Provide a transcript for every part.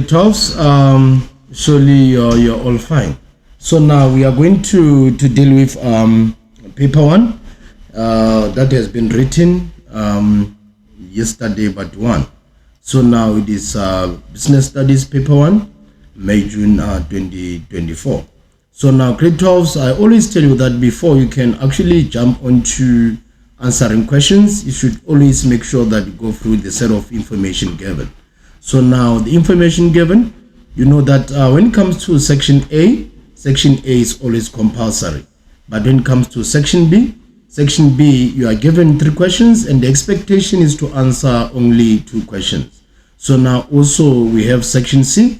grade 12s, surely you're all fine. So now we are going to deal with paper 1 that has been written yesterday but 1. So now it is business studies paper 1, May June 2024. So now grade 12s, I always tell you that before you can actually jump onto answering questions, you should always make sure that you go through the set of information given. So now the information given, you know that when it comes to section A is always compulsory. But when it comes to section B, you are given 3 questions and the expectation is to answer only 2 questions. So now also we have section C.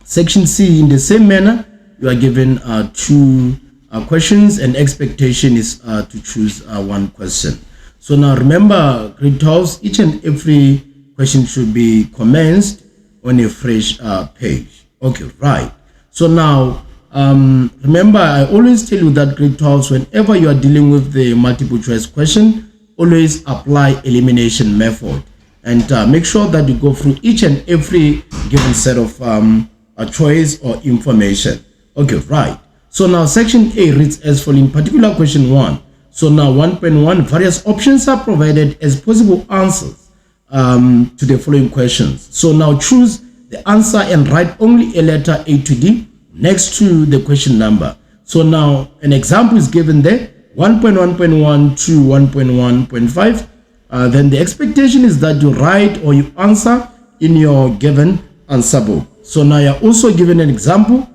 Section C, in the same manner, you are given 2 questions and expectation is to choose 1 question. So now remember, grade 12s, each and every question should be commenced on a fresh page. Okay, right. So now remember, I always tell you that grade 12s, whenever you are dealing with the multiple choice question, always apply elimination method and make sure that you go through each and every given set of a choice or information. Okay, right. So now section A reads as following, in particular question 1. So now 1.1, various options are provided as possible answers to the following questions. So now choose the answer and write only a letter A to D next to the question number. So now an example is given there, 1.1.1 to 1.1.5. Then the expectation is that you write or you answer in your given answer book. So now you're also given an example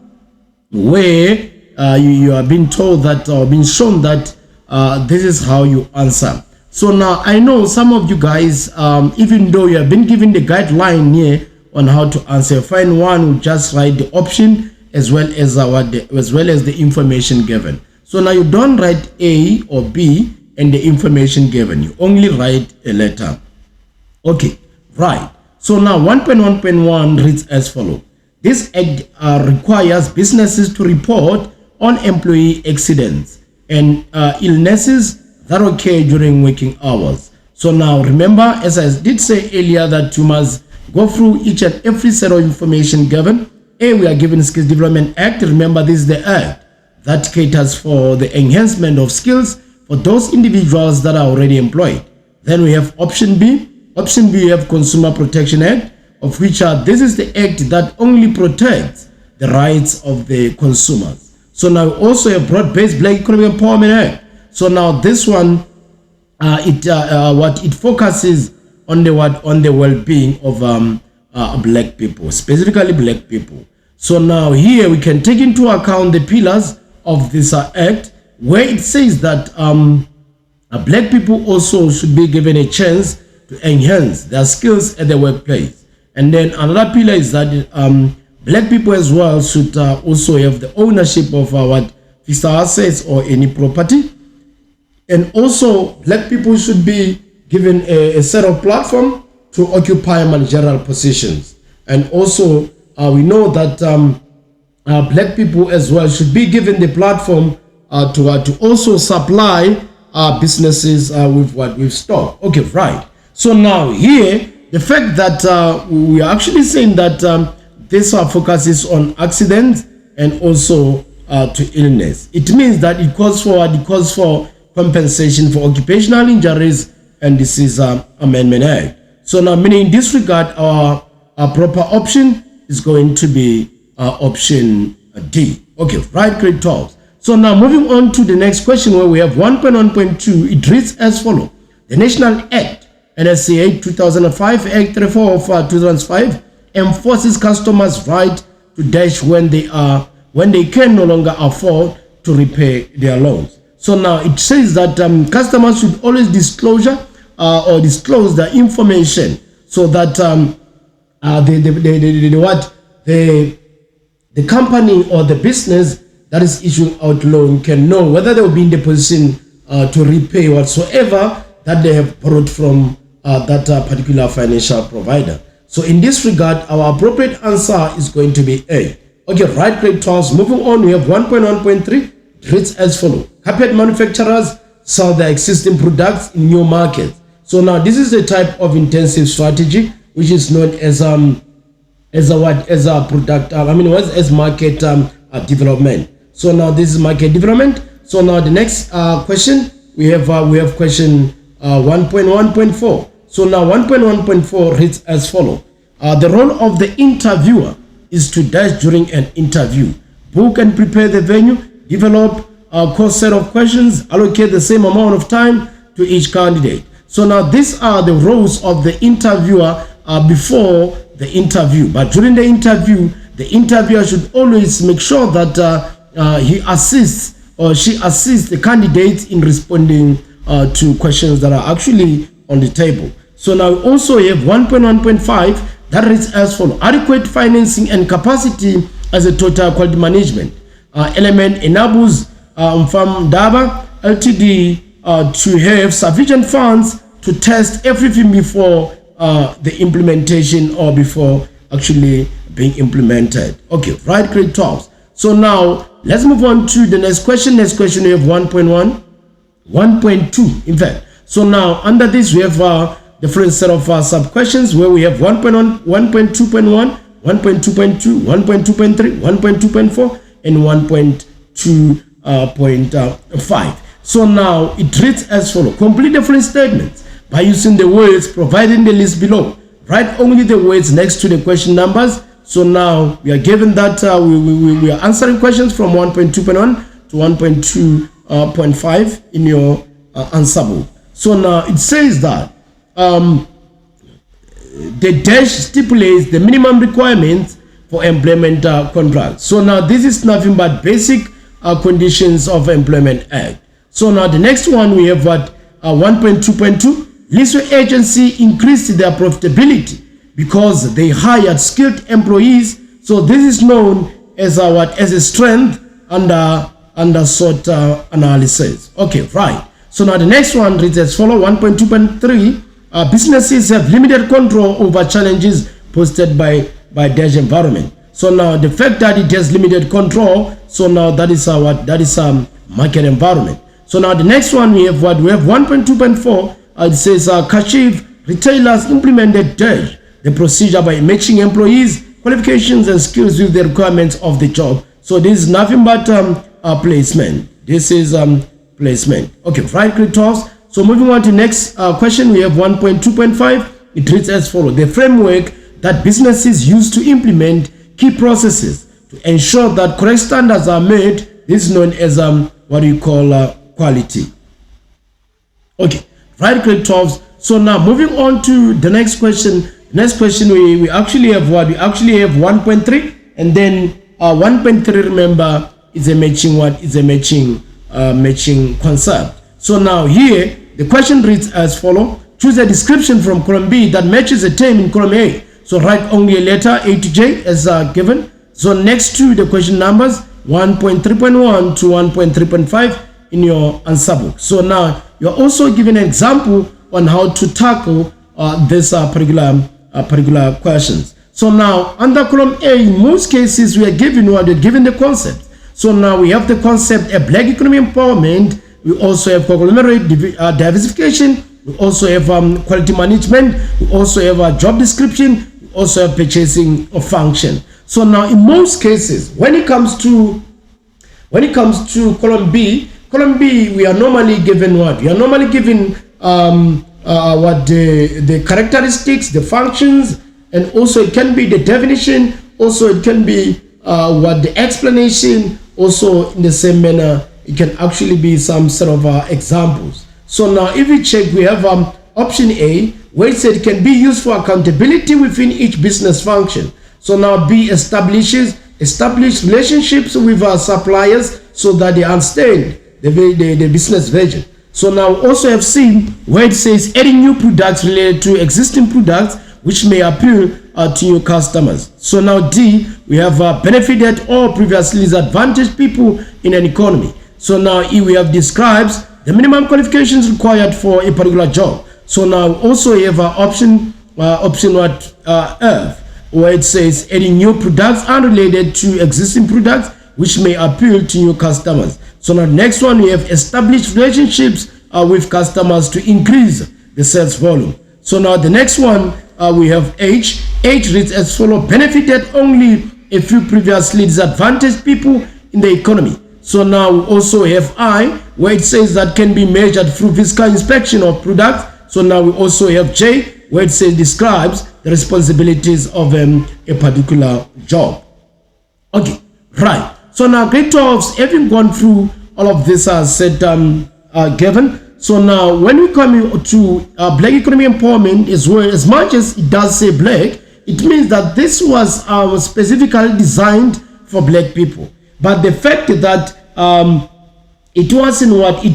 where you are being told that or being shown that this is how you answer. So now I know some of you guys, even though you have been given the guideline here on how to answer, find one will just write the option as well as the information given. So now you don't write A or B and the information given, you only write a letter. Okay, right. So now 1.1.1 reads as follows. This act requires businesses to report on employee accidents and illnesses that occur during working hours. So now remember, as I did say earlier, that you must go through each and every set of information given. A, we are given Skills Development Act. Remember, this is the act that caters for the enhancement of skills for those individuals that are already employed. Then we have option B. Option B, we have Consumer Protection Act, of which this is the act that only protects the rights of the consumers. So now also a broad-based Black Economic Empowerment Act. So now this one, it focuses on the well-being of black people, specifically black people. So now here we can take into account the pillars of this act, where it says that black people also should be given a chance to enhance their skills at the workplace. And then another pillar is that black people as well should also have the ownership of fixed assets or any property. And also black people should be given a set of platform to occupy managerial positions. And also we know that black people as well should be given the platform to also supply businesses with stock. Okay, right. So now here, the fact that we are actually saying that this focuses on accidents and also to illness. It means that it calls for compensation for occupational injuries and Disease Amendment Act. So now, meaning in this regard, our proper option is going to be option D. Okay, right, grade 12. So now moving on to the next question, where we have 1.1.2, it reads as follows. The National Act, NSCA 2005, Act 34 of 2005, enforces customers' right to dash when they can no longer afford to repay their loans. So now it says that customers should always disclose the information so that the company or the business that is issuing out loan can know whether they will be in the position to repay whatsoever that they have borrowed from that particular financial provider. So in this regard, our appropriate answer is going to be A. Okay, right, grade 12. Moving on, we have 1.1.3. It reads as follows. Carpet manufacturers sell their existing products in new markets. So now this is a type of intensive strategy which is known as as a product, as market development. So now this is market development. So now the next question, we have question 1.1.4. So now 1.1.4 reads as follow. The role of the interviewer is to dash during an interview, book and prepare the venue, develop a course set of questions, allocate the same amount of time to each candidate. So now these are the roles of the interviewer before the interview. But during the interviewer should always make sure that he assists or she assists the candidates in responding to questions that are actually on the table. So now we also have 1.1.5 that reads as follows. Adequate financing and capacity as a total quality management element enables Farm Daba Ltd to have sufficient funds to test everything before the implementation or before actually being implemented. Okay, right, grade 12. So now let's move on to the next question. Next question we have 1.1, 1.2 in fact. So now under this we have different set of sub questions where we have 1.1, 1.2.1, 1.2.2, 1.2.3, 1.2.4 and 1.2.5. So now it reads as follows. Complete different statements by using the words provided in the list below. Write only the words next to the question numbers. So now we are given that we are answering questions from 1.2.1 to 1.2.5 in your answer book. So now it says that the dash stipulates the minimum requirements for employment contract. So now this is nothing but basic conditions of Employment Act. So now the next one we have what 1.2.2. Leaseway agency increased their profitability because they hired skilled employees. So this is known as a strength under SWOT analysis. Okay, right. So now the next one reads as follow. 1.2.3. Businesses have limited control over challenges posted by dash environment. So now the fact that it has limited control, so now that is market environment. So now the next one we have 1.2.4. It says Kashiv retailers implemented dash the procedure by matching employees qualifications and skills with the requirements of the job. So this is nothing but placement. This is placement. Okay, right, grade 12. So moving on to next question, we have 1.2.5. It reads as follows. The framework that businesses use to implement key processes to ensure that correct standards are made. This is known as what we call quality. Okay, right, grade 12. So now moving on to the next question. Next question we actually have what? We actually have 1.3 and then 1.3, remember, is a matching matching concept. So now here the question reads as follow. Choose a description from column B that matches a term in column A. So write only a letter A to J as given. So next to the question numbers 1.3.1 to 1.3.5 in your answer book. So now you're also given an example on how to tackle this particular questions. So now under column A, in most cases we are given the concept. So now we have the concept a black economy empowerment. We also have conglomerate diversification. We also have quality management. We also have a job description. We also have purchasing of function. So now in most cases, when it comes to column B, we are normally given what? We are normally given what the characteristics, the functions, and also it can be the definition. Also it can be what the explanation. Also in the same manner, it can actually be some sort of examples. So now if we check, we have option A, where it said it can be used for accountability within each business function. So now B establish relationships with our suppliers so that they understand the business vision. So now also have C, where it says adding new products related to existing products which may appeal to new customers. So now D, we have benefited or previously disadvantaged people in an economy. So now E, we have describes the minimum qualifications required for a particular job. So now also we have option F, where it says adding new products unrelated to existing products which may appeal to new customers. So now next one, we have established relationships with customers to increase the sales volume. So now the next one we have H. H reads as follows: benefited only a few previously disadvantaged people in the economy. So now we also have I, where it says that can be measured through physical inspection of products. So now we also have J, where it says describes the responsibilities of a particular job. Okay, right. So now grade 12s, having gone through all of this as said given. So now when we come to black economy empowerment, as well, as much as it does say black, it means that this was specifically designed for black people. But the fact that it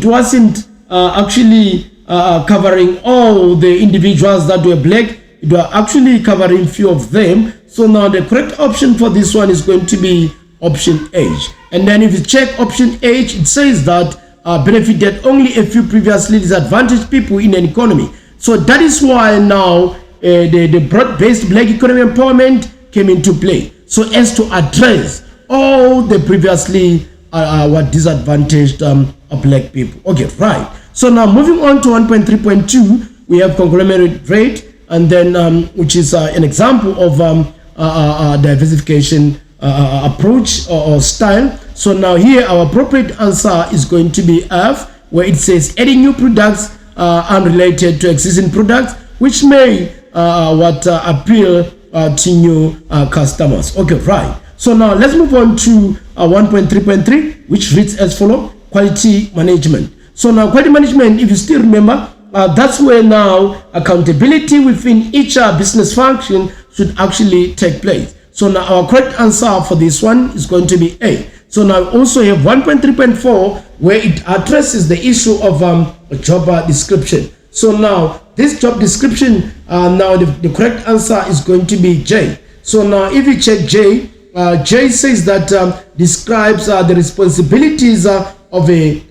wasn't actually covering all the individuals that were black, it was actually covering few of them. So now the correct option for this one is going to be option H. And then if you check option H, it says that benefited only a few previously disadvantaged people in an economy. So that is why now the broad-based black economy empowerment came into play, so as to address all the previously disadvantaged black people. Okay, right. So now moving on to 1.3.2, we have conglomerate rate, and then which is an example of diversification approach or style. So now here our appropriate answer is going to be F, where it says adding new products unrelated to existing products, which may appeal to new customers. Okay, right. So now let's move on to 1.3.3, which reads as follows: quality management. So now quality management, if you still remember, that's where now accountability within each business function should actually take place. So now our correct answer for this one is going to be A. So now we also have 1.3.4, where it addresses the issue of a job description. So now this job description, now the correct answer is going to be J. So now if you check J, J says that describes the responsibilities of a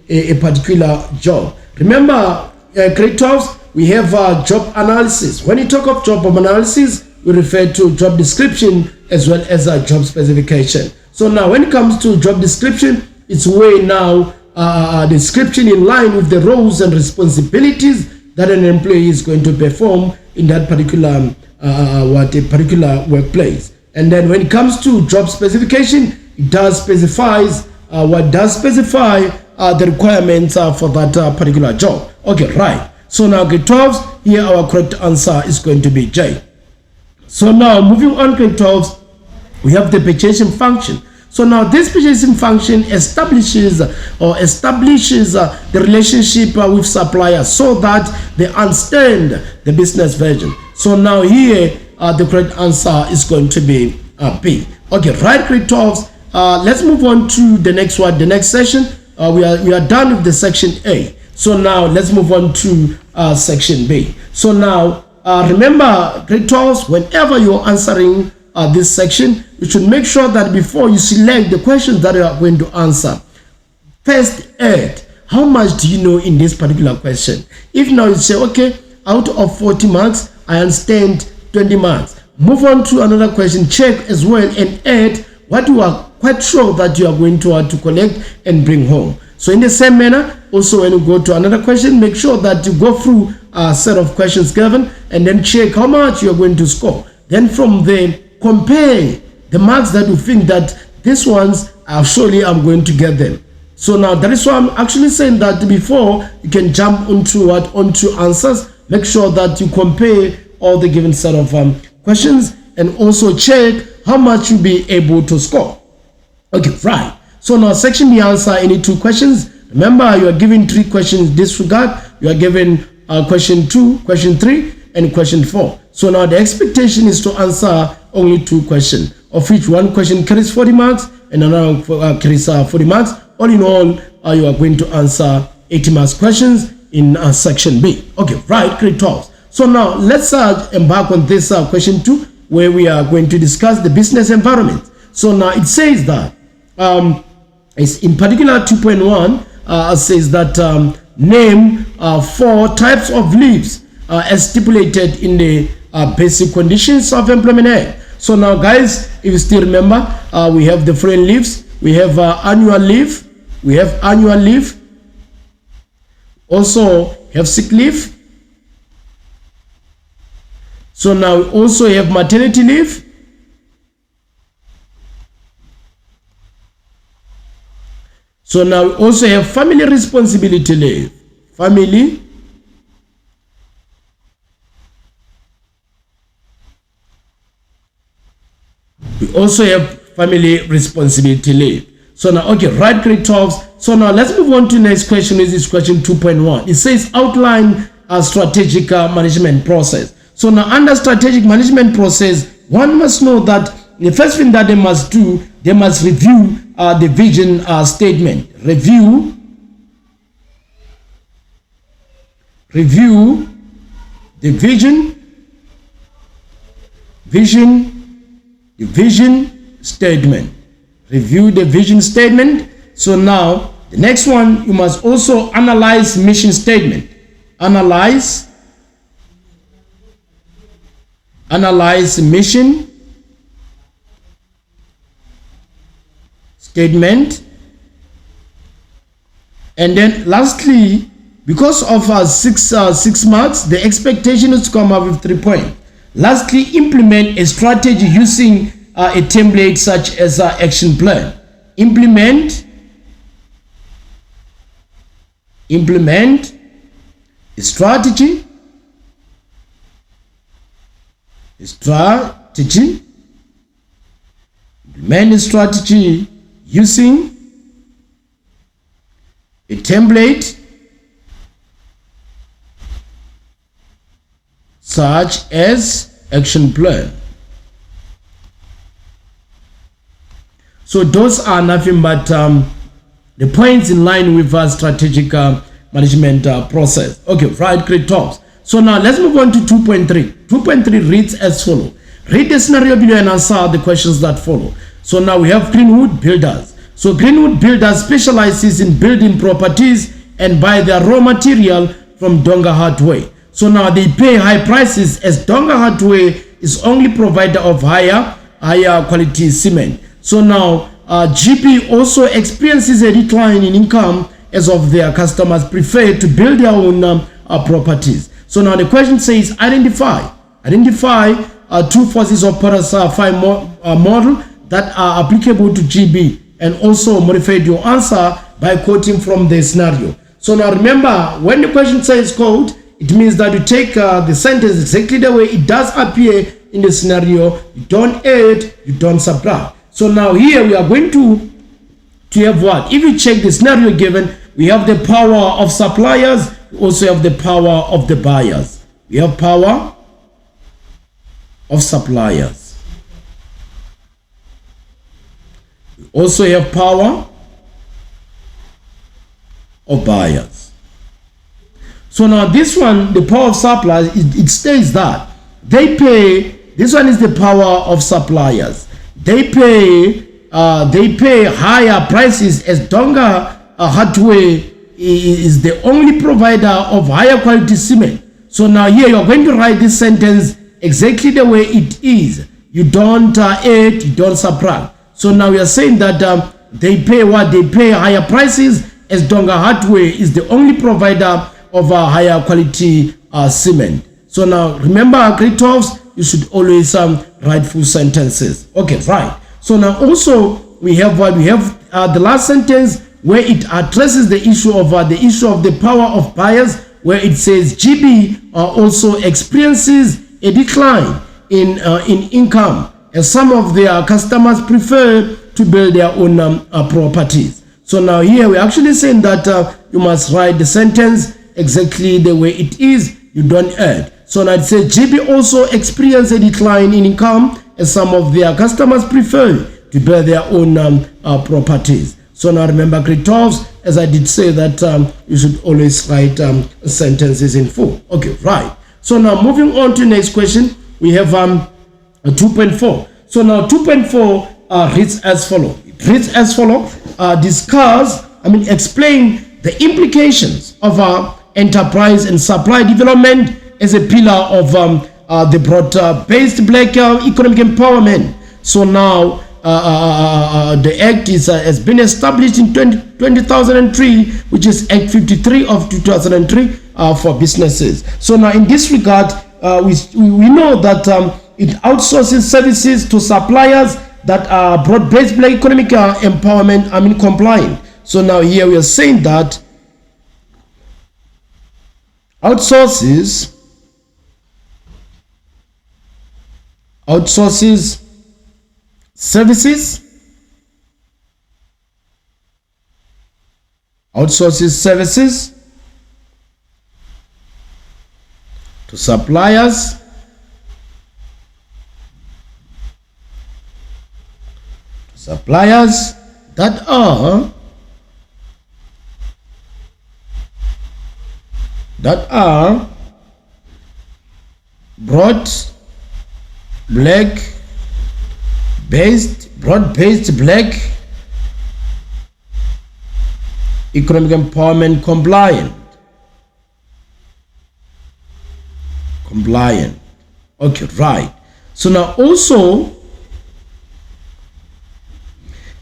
particular job. Remember, grade 12, we have job analysis. When you talk of job analysis, we refer to job description as well as a job specification. So now when it comes to job description, it's where now description in line with the roles and responsibilities that an employee is going to perform in that particular particular workplace. And then when it comes to job specification, it does specify the requirements for that particular job. Okay, right. So now grade 12, here our correct answer is going to be J. So now moving on, grade 12, we have the purchasing function. So now this purchasing function establishes the relationship with suppliers so that they understand the business version. So now here the correct answer is going to be B. Okay, right, grade 12. Let's move on to the next one. The next session, we are done with the section A. So now let's move on to section B. So now remember, grade 12, whenever you're answering this section, you should make sure that before you select the questions that you are going to answer, first add how much do you know in this particular question. If now you say, okay, out of 40 marks, I understand 20 marks. Move on to another question, check as well, and add what you are quite sure that you are going to collect and bring home. So in the same manner, also when you go to another question, make sure that you go through a set of questions given and then check how much you are going to score. Then from there, compare the marks that you think that these ones are surely I'm going to get them. So now that is why I'm actually saying that before you can jump onto answers, make sure that you compare all the given set of questions and also check how much you'll be able to score. Okay, right. So now section B, answer any two questions. Remember, you are given 3 questions in this regard. You are given question 2, question 3, and question 4. So now the expectation is to answer only 2 questions, of which one question carries 40 marks and another carries 40 marks. All in all, you are going to answer 80 marks questions in section B. Okay, right, grade 12. So now let's embark on this question 2, where we are going to discuss the business environment. So now it says that it's in particular 2.1 says that name 4 types of leaves as stipulated in the basic conditions of employment act. So now guys, if you still remember, we have the foreign leaves, we have annual leave, we have annual leave, also have sick leave, So now we also have maternity leave. So now we also have family responsibility leave. Family we also have family responsibility leave. So now, okay, right, grade 12. So now let's move on to the next question. This is question 2.1. It says outline a strategic management process. So now under strategic management process, one must know that the first thing that they must do, they must review the vision statement. Review the vision statement. Review the vision statement. So now the next one, you must also analyze mission statement. Analyze mission statement. And then lastly, because of 6 marks, the expectation is to come up with 3 points. Lastly, implement a strategy using a template such as an action plan. Implement a strategy using a template such as action plan. So those are nothing but the points in line with our strategic management process. Okay, right, grade 12. So now let's move on to 2.3. 2.3 reads as follows. Read the scenario below and answer the questions that follow. So now we have Greenwood Builders. So Greenwood Builders specializes in building properties and buy their raw material from Donga Hardware. So now they pay high prices as Donga Hardware is only provider of higher quality cement. So now GP also experiences a decline in income as of their customers prefer to build their own properties. So now the question says identify two forces of Parasafai model that are applicable to GB, and also modify your answer by quoting from the scenario. So now remember, when the question says quote, it means that you take the sentence exactly the way it does appear in the scenario. You don't add, you don't subtract. So now here we are going to have what? If you check the scenario given, we have the power of suppliers, we also have the power of the buyers. We have power of suppliers. We also have power of buyers. So now this one, the power of suppliers, it states that they pay, this one is the power of suppliers. They pay higher prices as Donga Hardware is the only provider of higher quality cement. So now here you're going to write this sentence exactly the way it is. You don't add, you don't subtract. So now we are saying that they pay what? They pay higher prices as Donga Hardware is the only provider of a higher quality cement. So now remember, grade 12s, you should always write full sentences. Okay, right. So now also we have what? We have the last sentence where it addresses the issue of the power of buyers, where it says GB also experiences a decline in income as some of their customers prefer to build their own properties. So now here we're actually saying that you must write the sentence exactly the way it is. You don't add. So now it says GB also experience a decline in income as some of their customers prefer to build their own properties. So now remember, grade 12s, as I did say that you should always write sentences in full. Okay, right. So now moving on to the next question, we have 2.4. So now 2.4 reads as follow. It reads as follow. Explain the implications of enterprise and supply development as a pillar of the broad-based black economic empowerment. So now the Act has been established in 2003, which is Act 53 of 2003 for businesses. So now in this regard, we know that it outsources services to suppliers that are broad-based black economic empowerment, compliant. So now here we are saying that outsources services to suppliers that are broad-based black economic empowerment compliant. Okay, right. So now also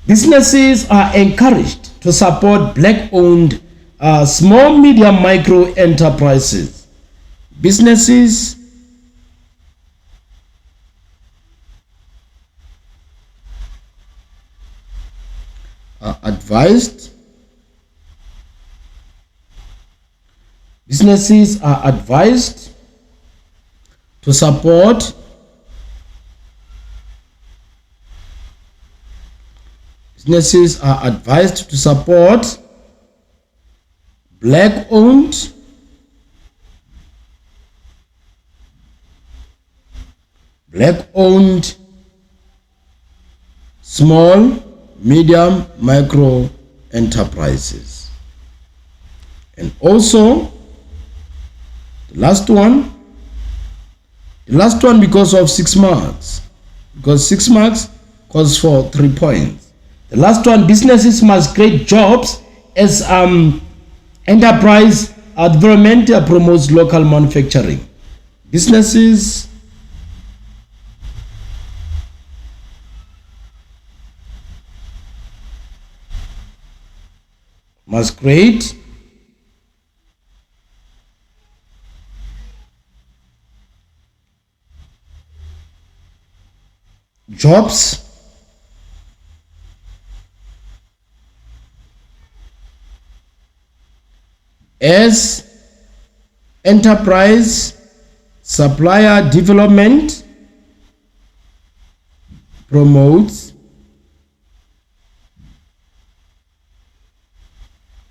businesses are encouraged to support black-owned small, medium, micro enterprises. Businesses are advised to support black-owned small, medium, micro enterprises. And also the last one because of 6 marks, because 6 marks calls for 3 points. The last one, businesses must create jobs as enterprise development promotes local manufacturing. Businesses must create jobs as enterprise supplier development promotes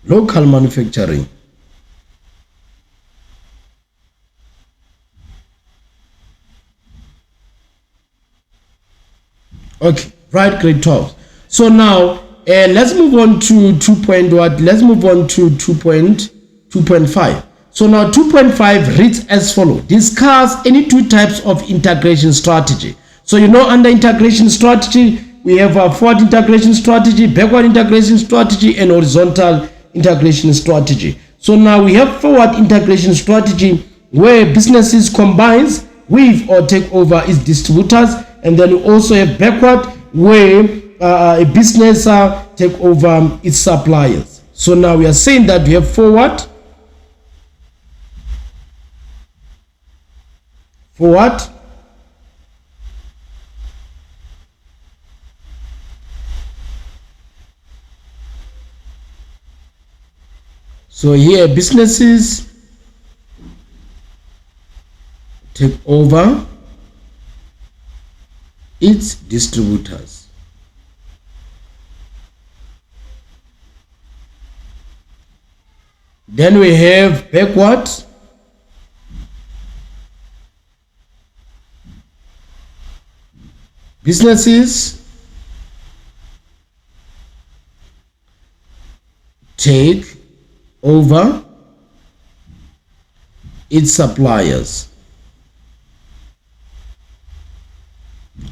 local manufacturing. Okay, right, grade 12. So now let's move on to 2.5. So now 2.5 reads as follows: discuss any 2 types of integration strategy. So you know, under integration strategy we have a forward integration strategy, backward integration strategy, and horizontal integration strategy. So now we have forward integration strategy, where businesses combines with or take over its distributors, and then we also have backward, where a business take over its suppliers. So now we are saying that we have forward, so here businesses take over its distributors. Then we have backward, businesses take over its suppliers.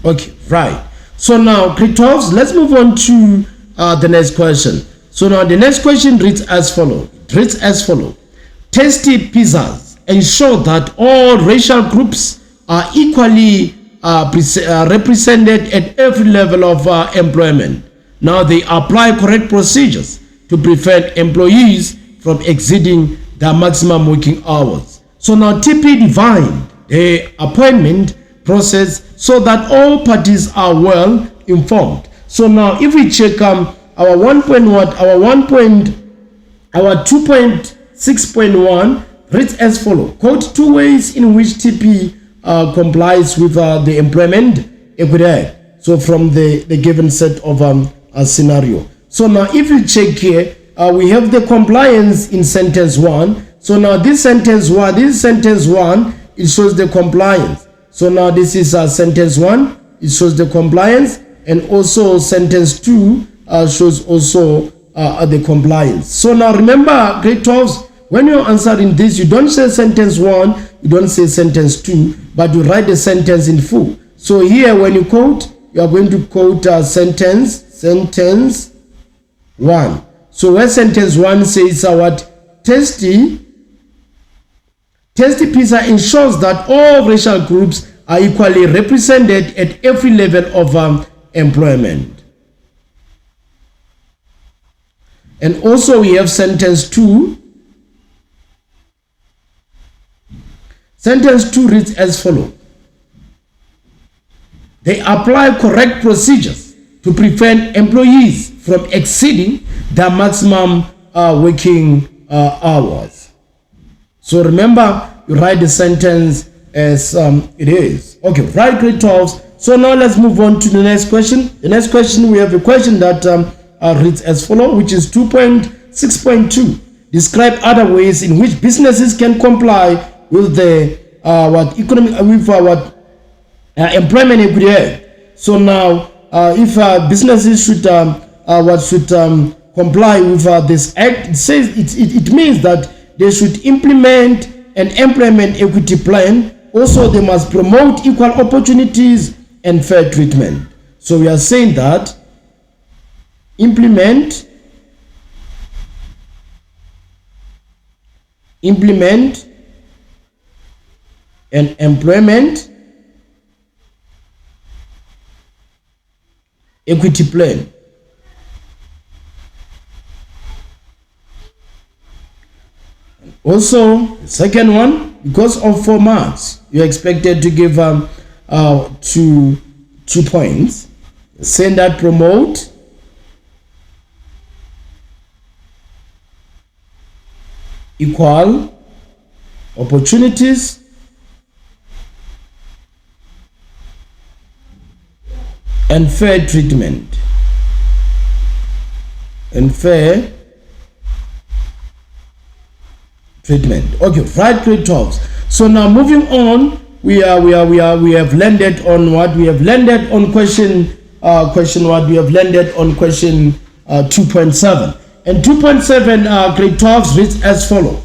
Okay, right. So now grade 12, let's move on to the next question. So now the next question reads as follows. Tasty pizzas ensure that all racial groups are equally represented at every level of employment. Now they apply correct procedures to prevent employees from exceeding their maximum working hours. So now TP the appointment process so that all parties are well informed. So now if we check our 2.6.1 reads as follow. Quote 2 ways in which TP complies with the Employment Equity Act. So from the given set of a scenario. So now if you check here, we have the compliance in sentence 1. So now this sentence 1, it shows the compliance. So now this is sentence 1, it shows the compliance, and also sentence 2 shows also the compliance. So now remember, grade 12s, when you're answering this, you don't say sentence 1, you don't say sentence 2, but you write the sentence in full. So here when you quote, you are going to quote sentence 1. So where sentence 1 says what? Tasty pizza ensures that all racial groups are equally represented at every level of employment. And also we have sentence 2. Sentence 2 reads as follows. They apply correct procedures to prevent employees from exceeding their maximum working hours. So remember, you write the sentence as it is. Okay, right, grade 12. So now let's move on to the next question. The next question, we have a question that reads as follows, which is 2.6.2. Describe other ways in which businesses can comply with the Employment Equity Act. So now, if businesses should comply with this act, it says it means that they should implement an employment equity plan. Also, they must promote equal opportunities and fair treatment. So we are saying that implement an employment equity plan. Also, the second one, because of 4 marks, you're expected to give 2 points. Saying that promote equal opportunities and fair treatment. Okay, right, grade 12. So now moving on, we have landed on what? We have landed on question 2.7. And 2.7 grade 12 reads as follows.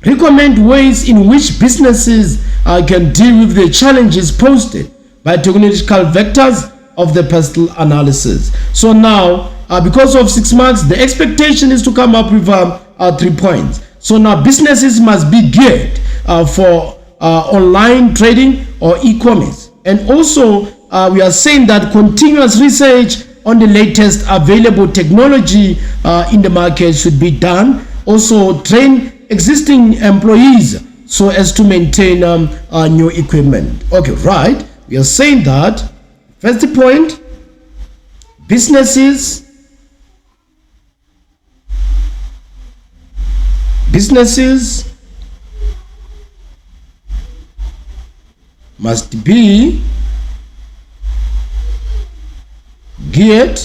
Recommend ways in which businesses can deal with the challenges posed by technological vectors of the personal analysis. So now, because of 6 marks, the expectation is to come up with 3 points. So now businesses must be geared for online trading or e-commerce. And also, we are saying that continuous research on the latest available technology in the market should be done. Also, train existing employees so as to maintain new equipment. Okay, right. We are saying that first point, businesses must be geared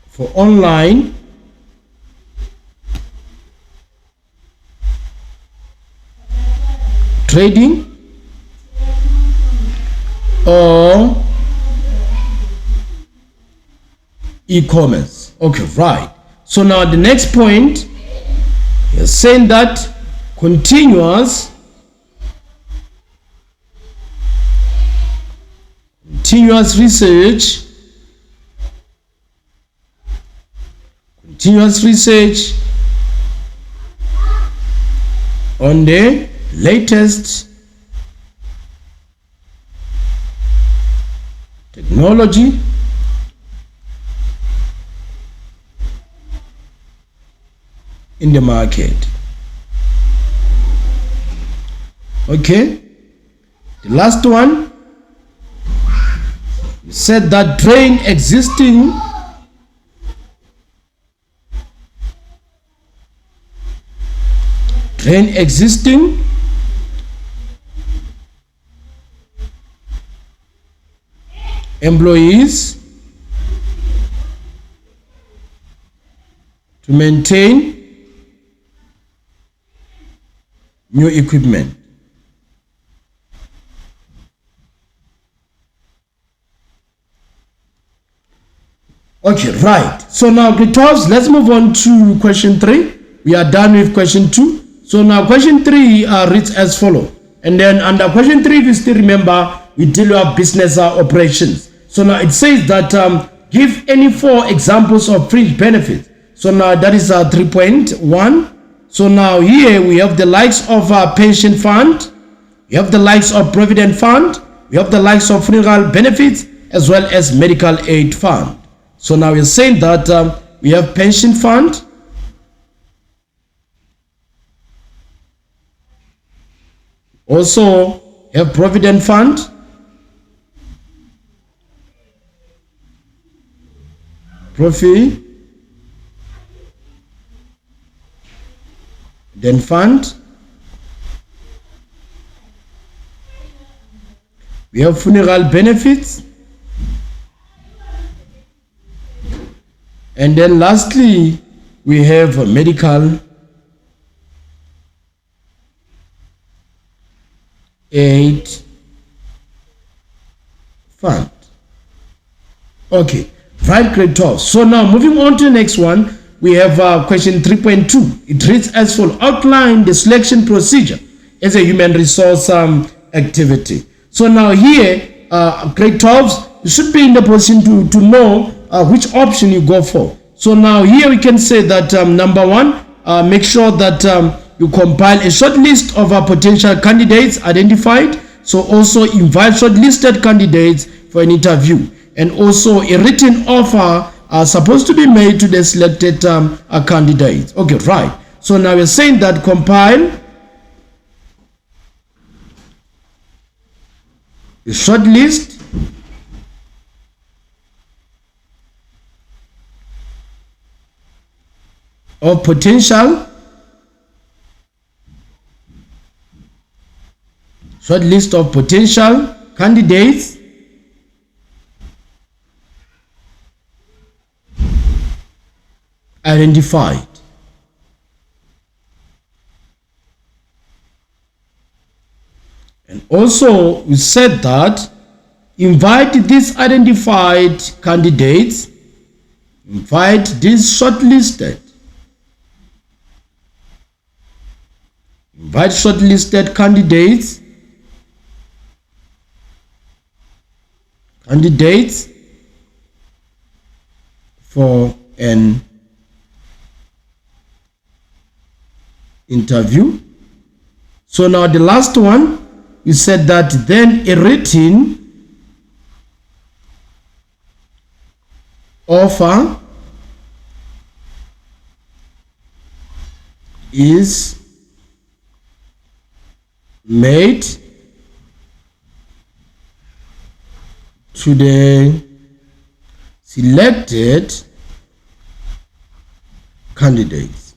for online trading or e-commerce. Okay, right. So now the next point is saying that continuous research on the latest technology in the market. Okay, the last one said that drain existing employees to maintain new equipment. Okay, right. So now, grade 12, let's move on to question 3. We are done with question 2. So now question 3 reads as follow. And then under question 3, if you still remember, we deal with business operations. So now it says that give any 4 examples of fringe benefits. So now that is 3.1. So now here we have the likes of pension fund, we have the likes of provident fund, we have the likes of funeral benefits, as well as medical aid fund. So now we're saying that we have pension fund, also have provident fund, then fund, we have funeral benefits, and then lastly we have a medical aid fund. Okay, right, grade 12. So now moving on to the next one, we have question 3.2. It reads as follows: outline the selection procedure as a human resource activity. So now here, grade 12, you should be in the position to know which option you go for. So now here we can say that number 1, make sure that you compile a short list of potential candidates identified. So also invite shortlisted candidates for an interview, and also a written offer are supposed to be made to the selected candidates. Okay, right. So now we're saying that compile a short list of potential candidates identified. And also we said that invite these identified candidates, invite these shortlisted candidates for an interview. So now the last one, we said that then a written offer is made to the selected candidates.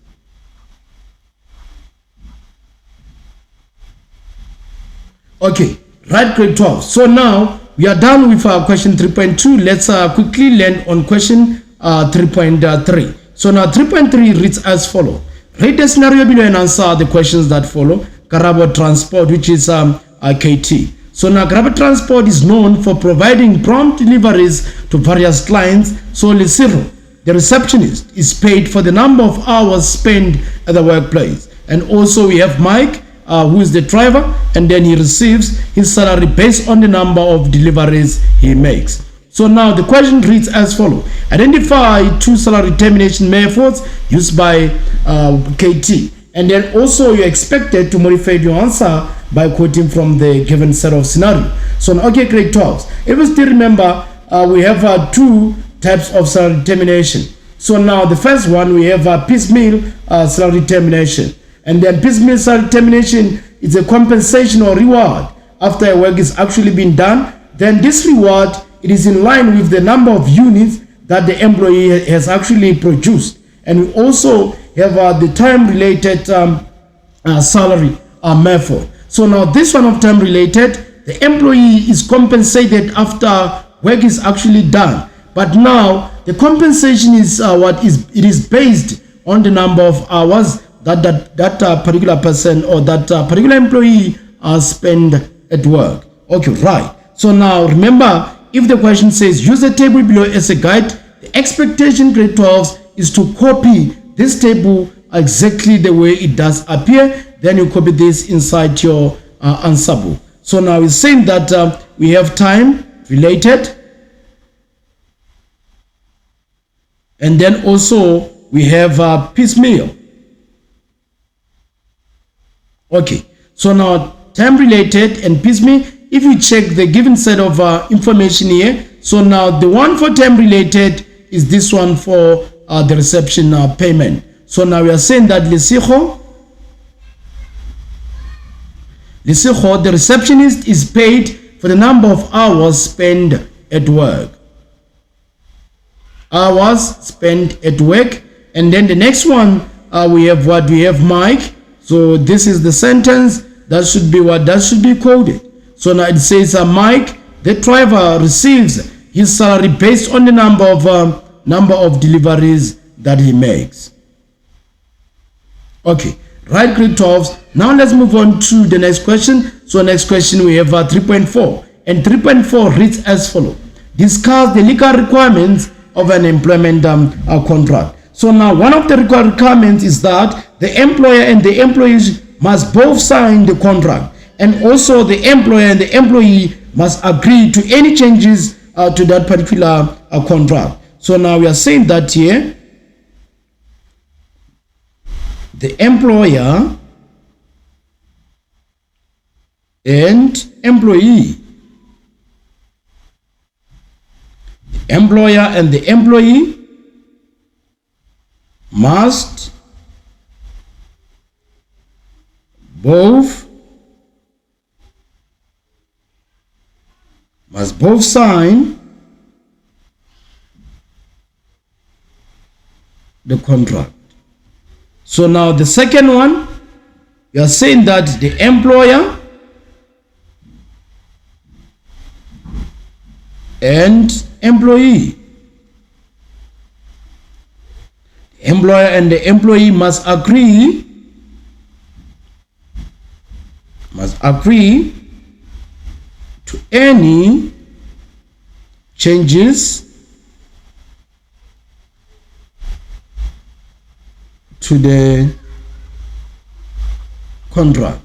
Okay, right, grade 12. So now we are done with our question 3.2. Let's quickly land on question 3.3. So now 3.3 reads as follow. Read the scenario below and answer the questions that follow. Carabo Transport, which is KT. So now Carabo Transport is known for providing prompt deliveries to various clients. So Lisiro, the receptionist, is paid for the number of hours spent at the workplace. And also we have Mike, who is the driver, and then he receives his salary based on the number of deliveries he makes. So now the question reads as follows. Identify 2 salary termination methods used by KT. And then also you're expected to modify your answer by quoting from the given set of scenario. So now, okay, grade 12. If you still remember, we have 2 types of salary termination. So now the first one, we have piecemeal salary termination. And then piecemeal salary termination it's a compensation or reward after a work is actually been done, then this reward, it is in line with the number of units that the employee has actually produced. And we also have the time-related salary method. So now this one of time-related, the employee is compensated after work is actually done. But now the compensation is it is based on the number of hours that particular person or that particular employee spend at work. Okay, right. So now remember, if the question says use the table below as a guide, the expectation grade 12 is to copy this table exactly the way it does appear. Then you copy this inside your answer book. So now it's saying that we have time related, and then also we have piecemeal. Okay, so now time related and piecemeal, if you check the given set of information here, so now the one for time related is this one for the reception payment. So now we are saying that Lesijo, the receptionist is paid for the number of hours spent at work. Hours spent at work. And then the next one, we have what? We have Mike. So this is the sentence that should be what? That should be quoted. So now it says Mike, the driver, receives his salary based on the number of deliveries that he makes. Okay, right, grade 12. Now let's move on to the next question. So next question we have 3.4, and 3.4 reads as follows: discuss the legal requirements of an employment contract. So now one of the requirements is that the employer and the employees must both sign the contract, and also the employer and the employee must agree to any changes to that particular contract. So now we are saying that here the employer and employee, the employer and the employee must both sign the contract. So now the second one, we are saying that the employer and employee, the employer and the employee must agree to any changes to the contract.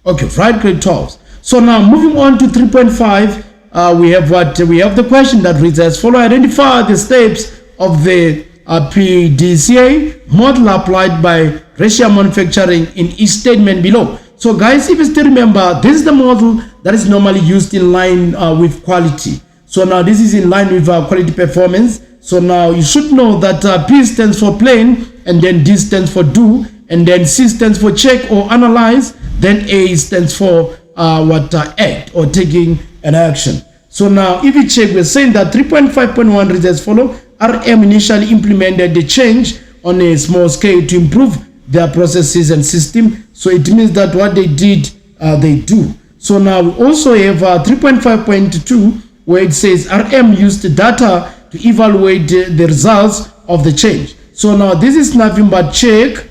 Okay, right, grade 12. So now moving on to 3.5, we have what? We have the question that reads as follows: identify the steps of the PDCA model applied by Russia manufacturing in each statement below. So guys, if you still remember, this is the model that is normally used in line with quality. So now this is in line with quality performance. So now you should know that P stands for plain, and then D stands for do, and then C stands for check or analyze, then A stands for act or taking an action. So now if you check, we're saying that 3.5.1 reads as follows: RM initially implemented the change on a small scale to improve their processes and system. So it means that what they did, they do. So now we also have 3.5.2, where it says RM used the data to evaluate the results of the change. So now this is nothing but check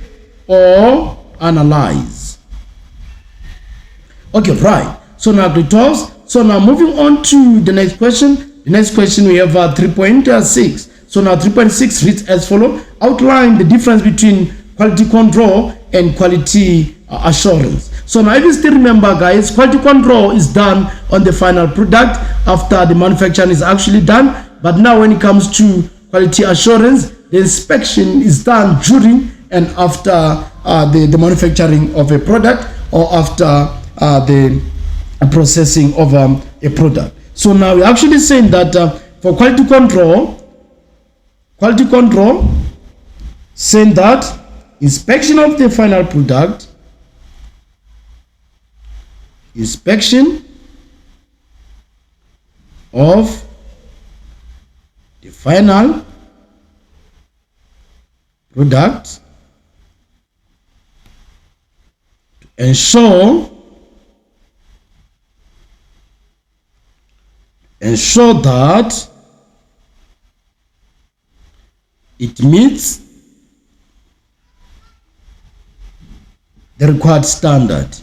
or analyze. Okay, right. So now grade 12. So now moving on to the next question. The next question we have 3.6. So now 3.6 reads as follows: outline the difference between quality control and quality assurance. So now if you still remember, guys, quality control is done on the final product after the manufacturing is actually done. But now when it comes to quality assurance, the inspection is done during and after the manufacturing of a product, or after the processing of a product. So now we're actually saying that for quality control, saying that inspection of the final product inspection of the final product to ensure that it meets the required standard.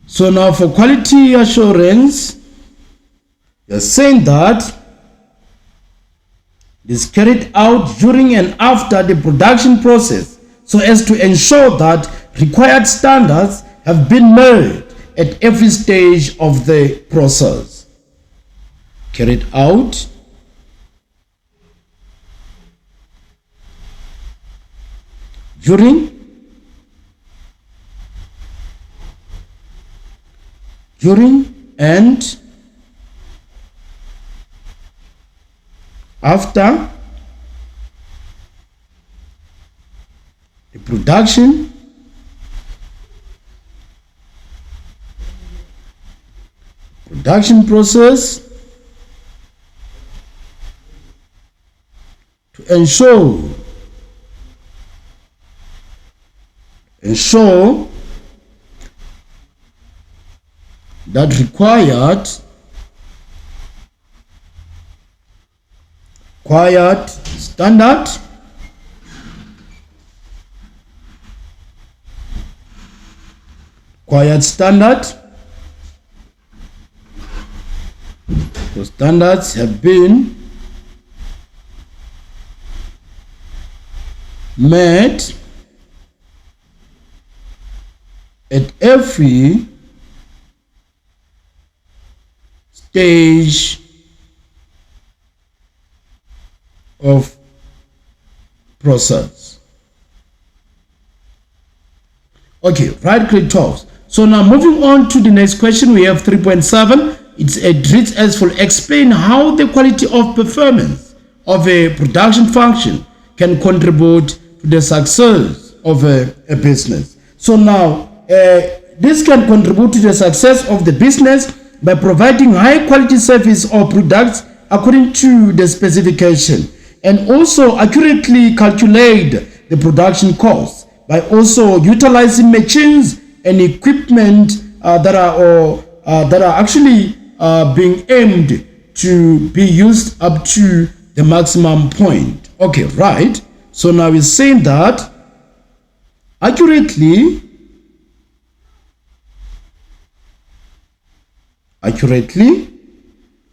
So now for quality assurance, you're saying that it is carried out during and after the production process so as to ensure that required standards have been met at every stage of the process. Carried out during and after the production process to ensure that required standard the standards have been met at every stage of process. Okay, right click tools. So now moving on to the next question, we have 3.7. It reads as follows: explain how the quality of performance of a production function can contribute to the success of a business. So now this can contribute to the success of the business by providing high quality service or products according to the specification, and also accurately calculate the production costs by also utilizing machines and equipment that are actually being aimed to be used up to the maximum point. Okay, right. So now we're saying that accurately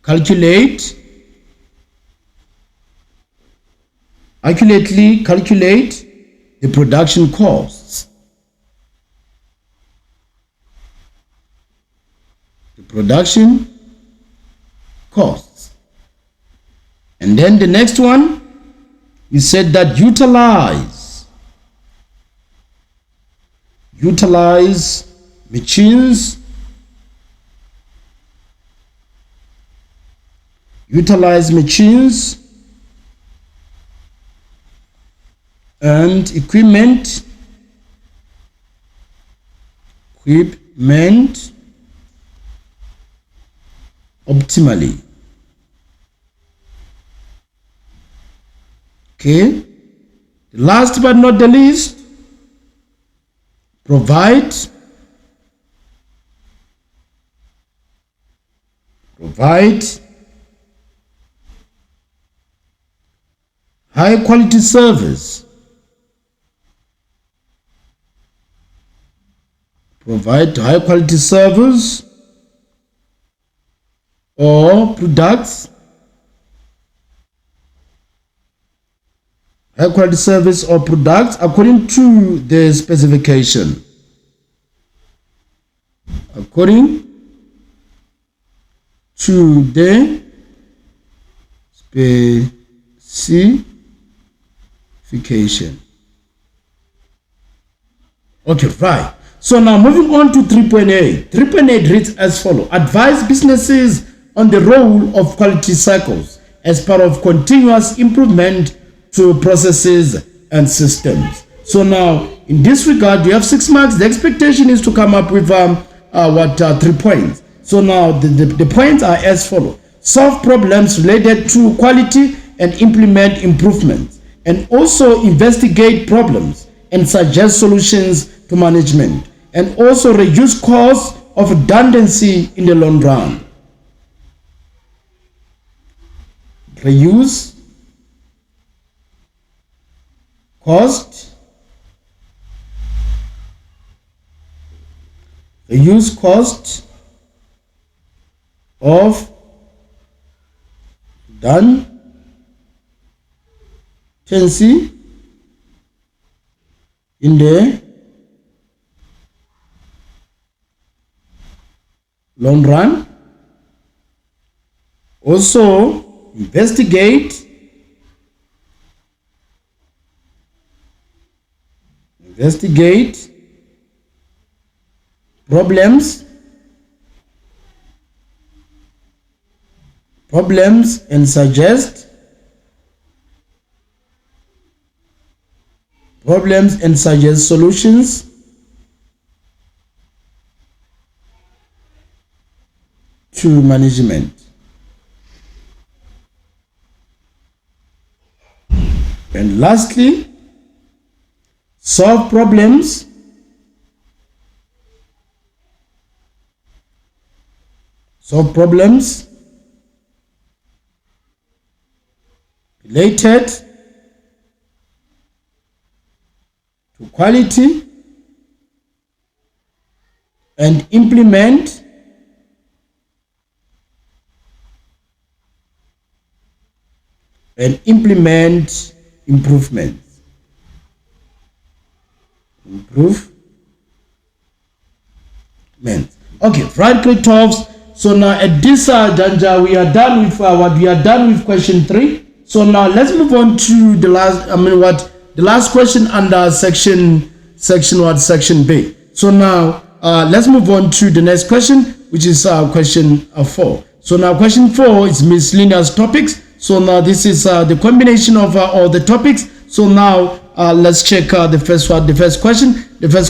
calculate the production costs. And then the next one, we said that utilize machines, and equipment optimally. Okay, last but not the least, provide high quality service. Provide high quality service or products, according to the specification. According to the specification. Okay, right. So now moving on to 3.8. 3.8 reads as follows: advise businesses on the role of quality cycles as part of continuous improvement to processes and systems. So now, in this regard, you have 6 marks. The expectation is to come up with 3 points. So now, the points are as follows. Solve problems related to quality and implement improvements, and also investigate problems and suggest solutions to management, and also reduce costs of redundancy in the long run. Reduce cost of redundancy in the long run. Also investigate problems and suggest solutions to management. And lastly, solve problems related to quality and implement improvements. Okay, right, great talks. So now at this juncture, we are done with question 3. So now let's move on to the last question under section B. So now let's move on to the next question, which is question 4. So now question 4 is miscellaneous topics. So now this is the combination of all the topics. So now let's check the first one. The first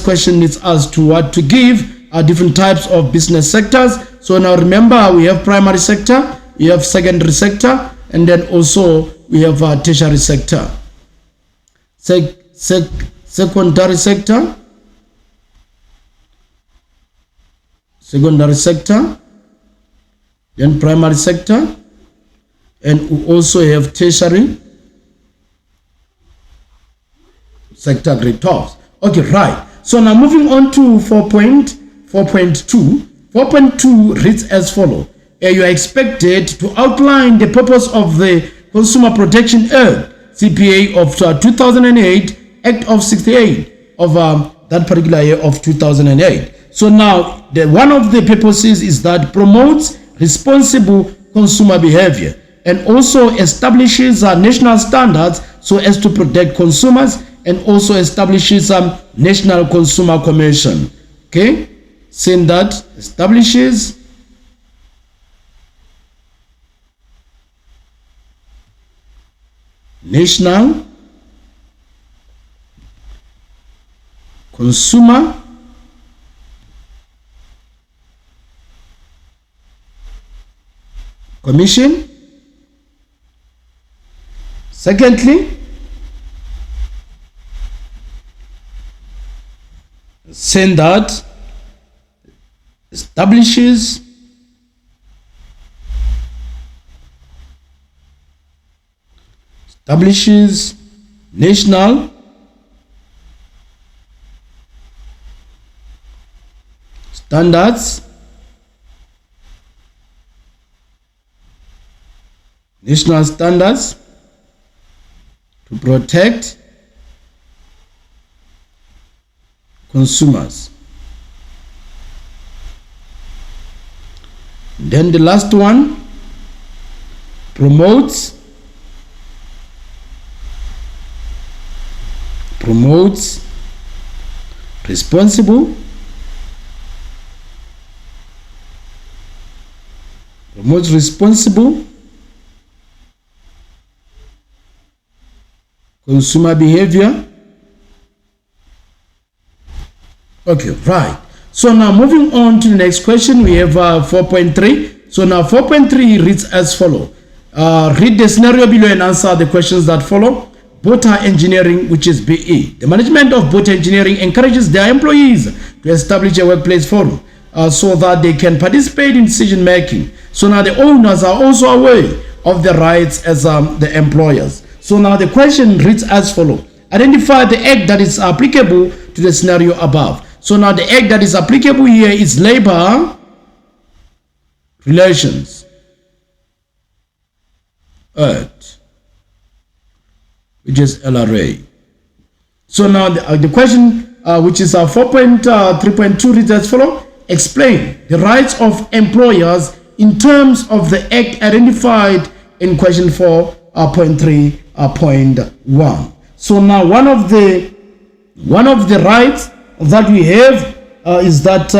question is as to what to give different types of business sectors. So now remember, we have primary sector, we have secondary sector, and then also we have tertiary sector. Secondary sector, then primary sector, and we also have tertiary sector. Great talks. Okay, right. So now moving on to 4.2. 4.2 reads as follows. You are expected to outline the purpose of the Consumer Protection Act, CPA of 2008, Act of 68 of that particular year of 2008. So now, one of the purposes is that promotes responsible consumer behavior and also establishes national standards so as to protect consumers, and also establishes National Consumer Commission. Okay, saying that establishes National Consumer Commission. Secondly, saying that establishes national standards, to protect consumers. Then the last one, promotes responsible Promotes responsible consumer behavior. Okay, right. So now moving on to the next question, we have 4.3. So now 4.3 reads as follows. Read the scenario below and answer the questions that follow. Water engineering, which is BE. The management of water engineering encourages their employees to establish a workplace forum so that they can participate in decision making. So now the owners are also aware of the rights as the employers. So now the question reads as follows. Identify the act that is applicable to the scenario above. So now the act that is applicable here is Labor Relations Act, which is LRA. So now the question, which is 4.3.2 reads as follows. Explain the rights of employers in terms of the act identified in question 4.3.1. So now one of the rights that we have is that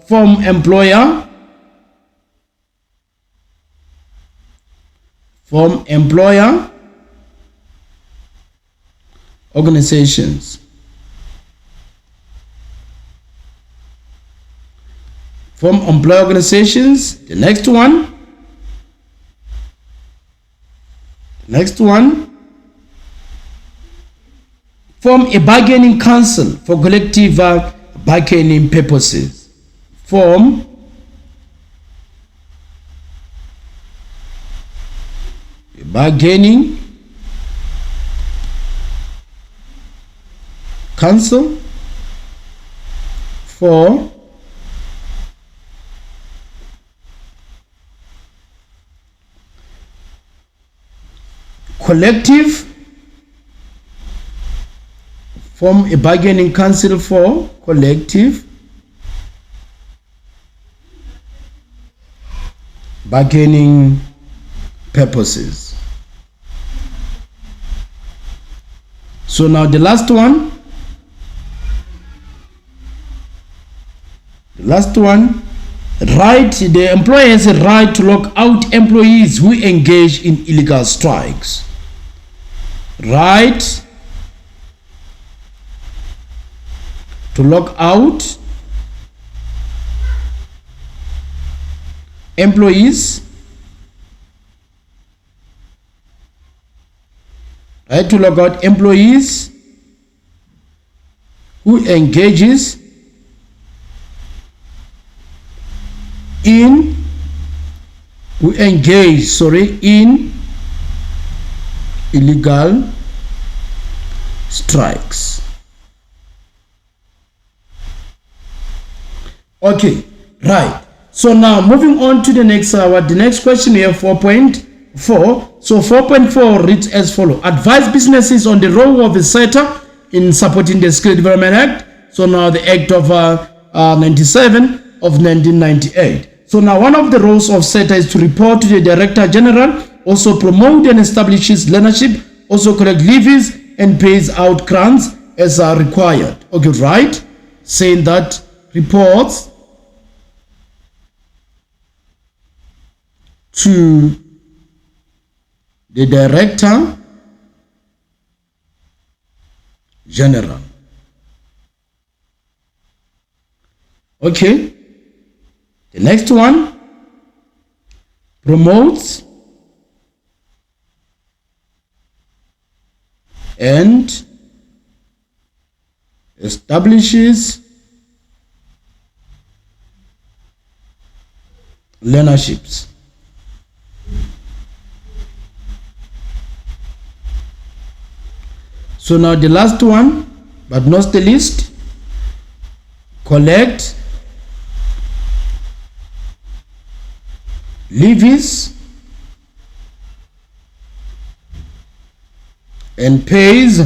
from employer organizations. From employer organizations. The next one. Form a bargaining council for collective bargaining purposes. Form a bargaining council for collective. Form a bargaining council for collective bargaining purposes. So now the last one. Right, the employer has a right to lock out employees who engage in illegal strikes. Right to lock out employees, right to lock out employees who engage in illegal strikes. Okay, right. So now moving on to the next question here, 4.4. So 4.4 reads as follows. Advise businesses on the role of the SETA in supporting the Skill Development Act. So now the Act of 97 of 1998. So now one of the roles of SETA is to report to the Director General, also promote and establishes leadership, also collect levies and pays out grants as are required. Okay, right? Saying that reports to the Director General. Okay. The next one, promotes and establishes learnerships. So now the last one, but not the least, collect levies and pays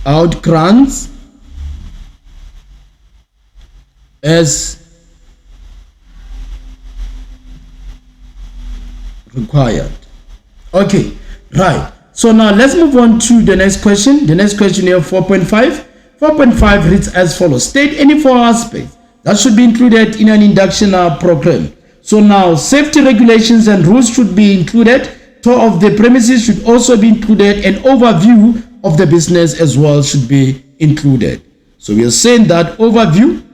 out grants as required. Okay, right. So now let's move on to the next question. The next question here, 4.5. 4.5 reads as follows. State any four aspects That should be included in an induction program. So now safety regulations and rules should be included. Tour of the premises should also be included. An overview of the business as well should be included. So we are saying that overview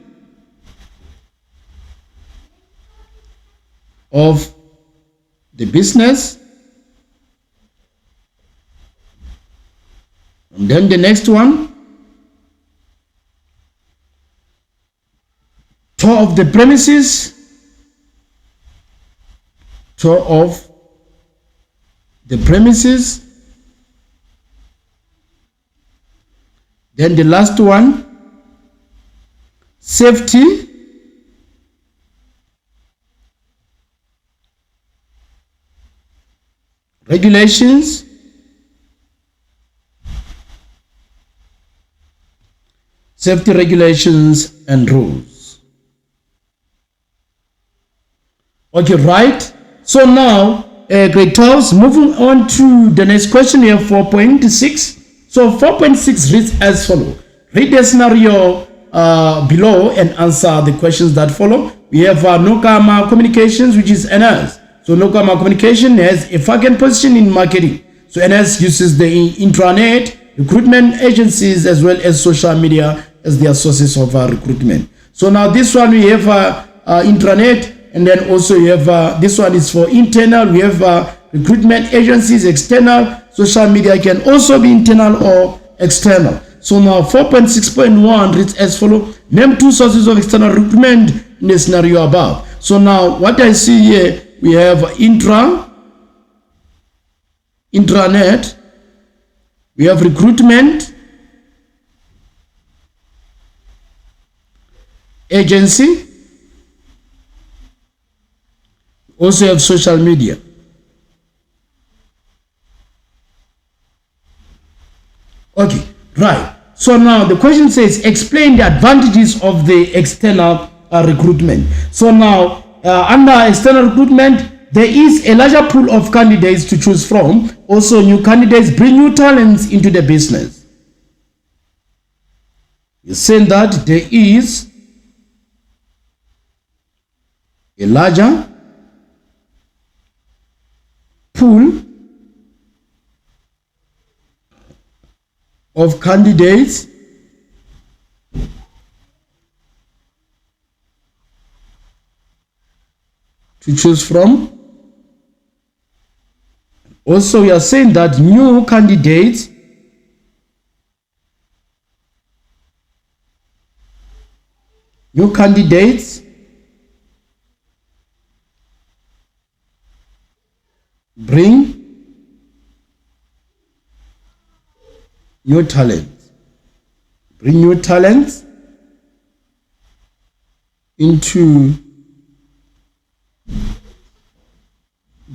of the business. And then the next one, tour of the premises, tour of the premises. Then the last one, safety regulations, safety regulations and rules. Okay, right? So now, grade 12, moving on to the next question here, 4.6. So 4.6 reads as follows. Read the scenario below and answer the questions that follow. We have Nokama Communications, which is NS. So Nokama Communication has a vacant position in marketing. So NS uses the intranet, recruitment agencies, as well as social media as their sources of recruitment. So now this one we have intranet, and then also you have this one is for internal. We have recruitment agencies, external. Social media can also be internal or external. So now 4.6.1 reads as follows. Name two sources of external recruitment in the scenario above. So now what I see here, we have intranet, we have recruitment agency, also have social media. Okay, right. So now the question says, explain the advantages of the external recruitment. So now under external recruitment, there is a larger pool of candidates to choose from. Also, new candidates bring new talents into the business. You're saying that there is a larger pool of candidates to choose from. Also, we are saying that new candidates bring new talents. Bring new talents into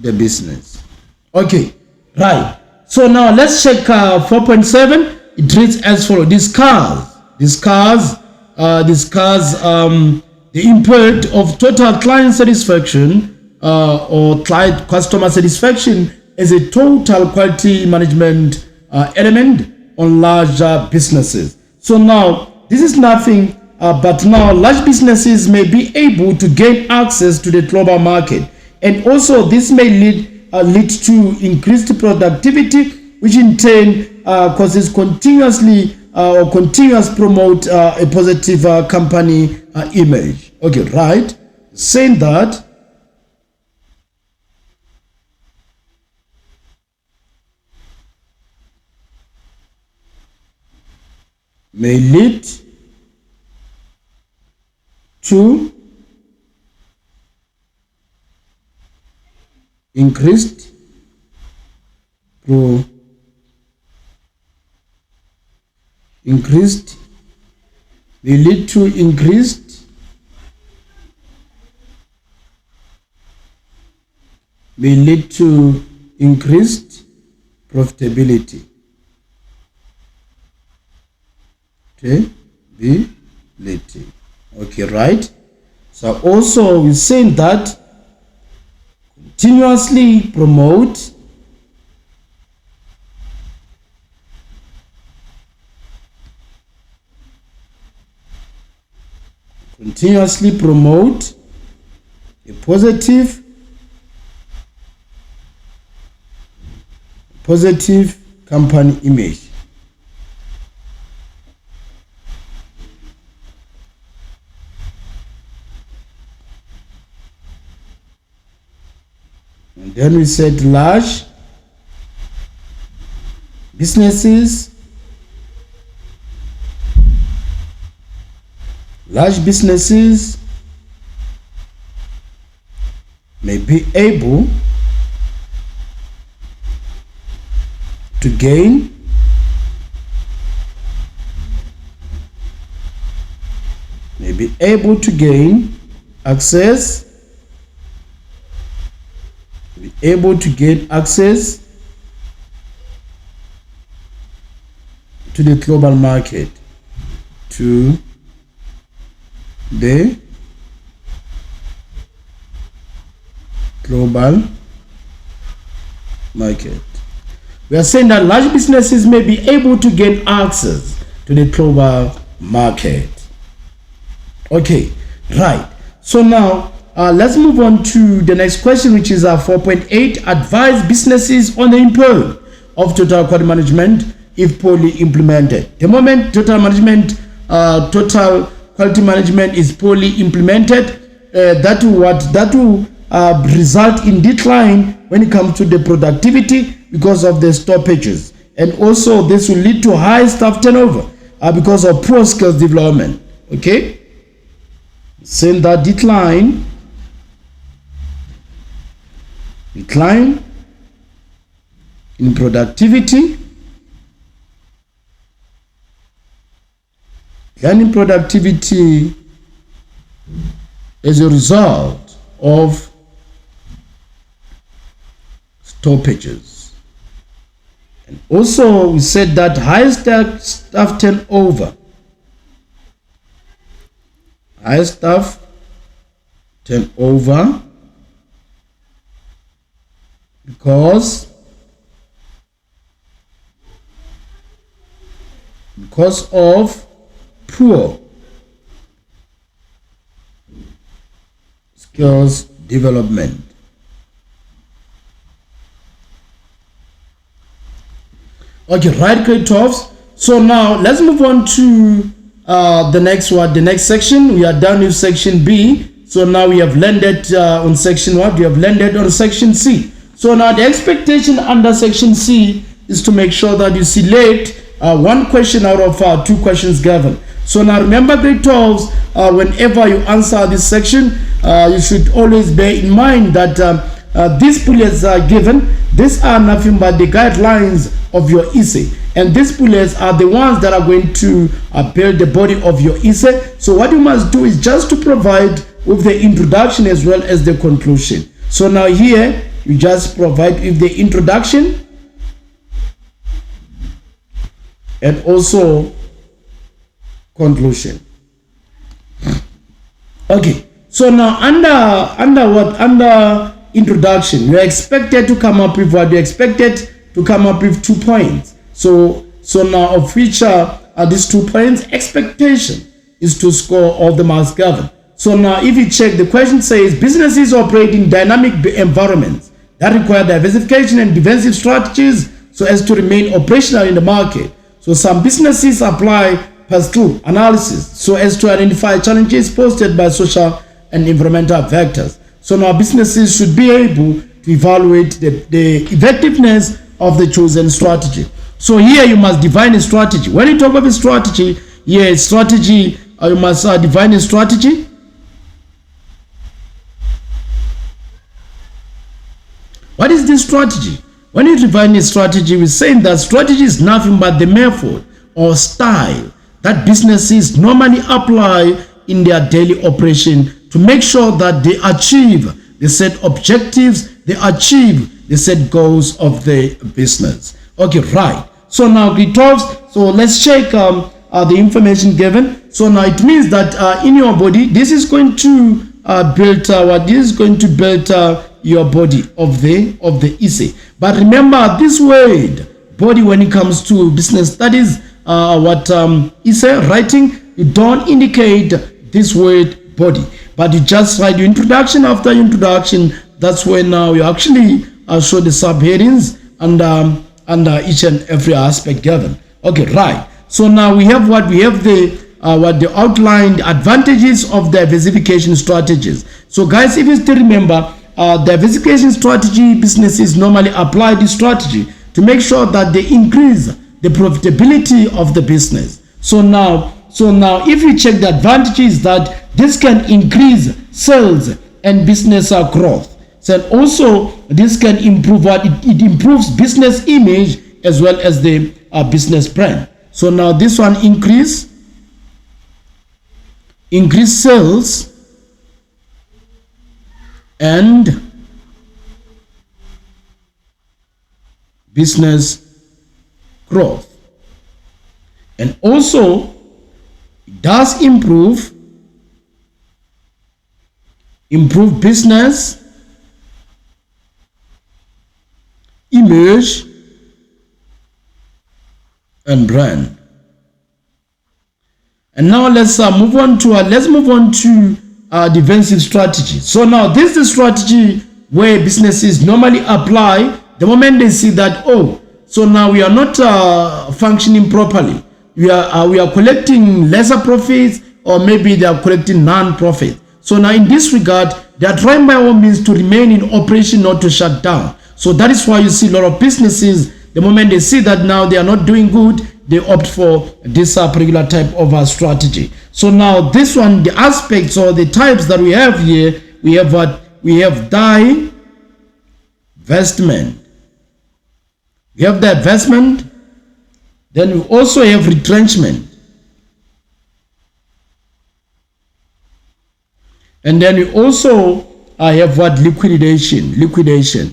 the business. Okay, right. So now let's check 4.7. It reads as follows. Discuss the impact of total client satisfaction or client customer satisfaction as a total quality management element on larger businesses. So now this is nothing but now large businesses may be able to gain access to the global market, and also this may lead to increased productivity, which in turn causes continuous promote a positive company image. Okay, right? Saying that may lead to increased profitability. Okay, right? So also we're saying that continuously promote continuously promote a positive company image. And then we said large businesses may be able to gain access to the global market, We are saying that large businesses may be able to gain access to the global market. Okay, right. So now let's move on to the next question, which is 4.8. Advise businesses on the importance of total quality management if poorly implemented. The moment total quality management is poorly implemented, that will result in decline when it comes to the productivity because of the stoppages, and also this will lead to high staff turnover because of poor skills development. Okay, saying that decline in productivity, as a result of stoppages. And also we said that high staff turnover because of poor skills development. Okay, right, grade 12s. So now let's move on to the next section. We are done with section B. So now we have landed on section what? We have landed on section C. So now the expectation under section C is to make sure that you select one question out of 2 questions given. So now remember, grade 12s, whenever you answer this section, you should always bear in mind that these bullets are given. These are nothing but the guidelines of your essay, and these bullets are the ones that are going to build the body of your essay. So what you must do is just to provide with the introduction as well as the conclusion. So now here you just provide with the introduction and also conclusion. Okay, so now under introduction, you are expected to come up with what? You expected to come up with 2 points. So now of which are these 2 points? Expectation is to score all the marks given. So now if you check, the question says businesses operate in dynamic environments that require diversification and defensive strategies so as to remain operational in the market. So some businesses apply per-skill analysis so as to identify challenges posed by social and environmental factors. So now businesses should be able to evaluate the effectiveness of the chosen strategy. So here you must define a strategy. When you talk about a strategy, you must define a strategy. What is this strategy? When you define a strategy, we're saying that strategy is nothing but the method or style that businesses normally apply in their daily operation to make sure that they achieve the set objectives, they achieve the set goals of the business. Okay, right. So now grade 12, so let's check the information given. So now it means that in your body, this is going to build your body of the essay. But remember this word body, when it comes to business studies, essay writing, you don't indicate this word body, but you just write your introduction after introduction. That's where now you actually show the subheadings under each and every aspect given. Okay, right. So now we have what we have the outlined advantages of diversification strategies. So guys, if you still remember, diversification strategy, businesses normally apply this strategy to make sure that they increase the profitability of the business. So now if you check the advantages, that this can increase sales and business growth. So also this can improve what it improves business image as well as the business brand. So now this one increase sales and business growth, and also it does improve business image and brand. And now let's move on to defensive strategy. So now this is the strategy where businesses normally apply the moment they see that, oh, so now we are not functioning properly. We are collecting lesser profits, or maybe they are collecting non-profit. So now in this regard, they are trying by all means to remain in operation, not to shut down. So that is why you see a lot of businesses, the moment they see that now they are not doing good, they opt for this particular type of strategy. So now this one, the aspects or the types that we have here, we have what? We have divestment. We have divestment. Then we also have retrenchment. And then we also have what? Liquidation.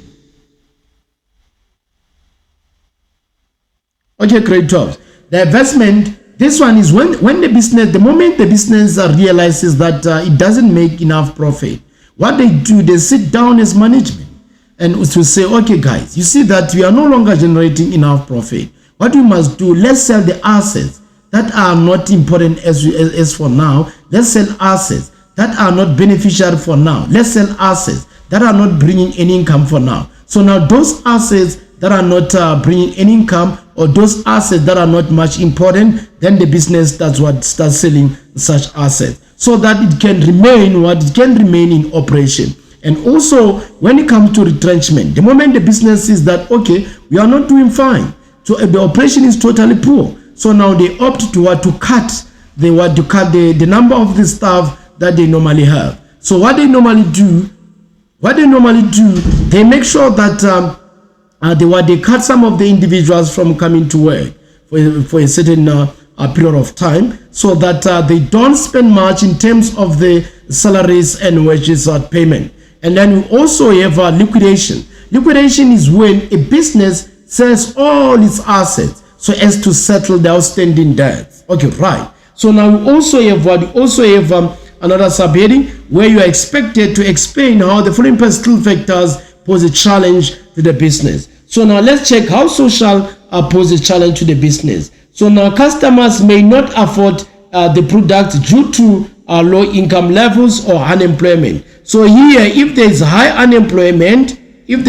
Okay, grade 12. The investment, this one is when the business, the moment the business realizes that it doesn't make enough profit, what they do, they sit down as management and to say, okay guys, you see that we are no longer generating enough profit. What we must do, let's sell the assets that are not important as for now. Let's sell assets that are not beneficial for now. Let's sell assets that are not bringing any income for now. So now those assets that are not bringing any income, or those assets that are not much important, then the business starts selling such assets, so that it can remain in operation. And also when it comes to retrenchment, the moment the business sees that, okay, we are not doing fine, so the operation is totally poor, so now they opt to cut the number of the staff that they normally have. So what they normally do, they make sure that they cut some of the individuals from coming to work for a certain period of time, so that they don't spend much in terms of the salaries and wages payment. And then we also have liquidation. Liquidation is when a business sells all its assets so as to settle the outstanding debts. Okay, right. So now we also have another subheading where you are expected to explain how the following particular factors pose a challenge to the business. So now let's check how social pose a challenge to the business. So now customers may not afford the product due to low income levels or unemployment. So here, if there is high unemployment, it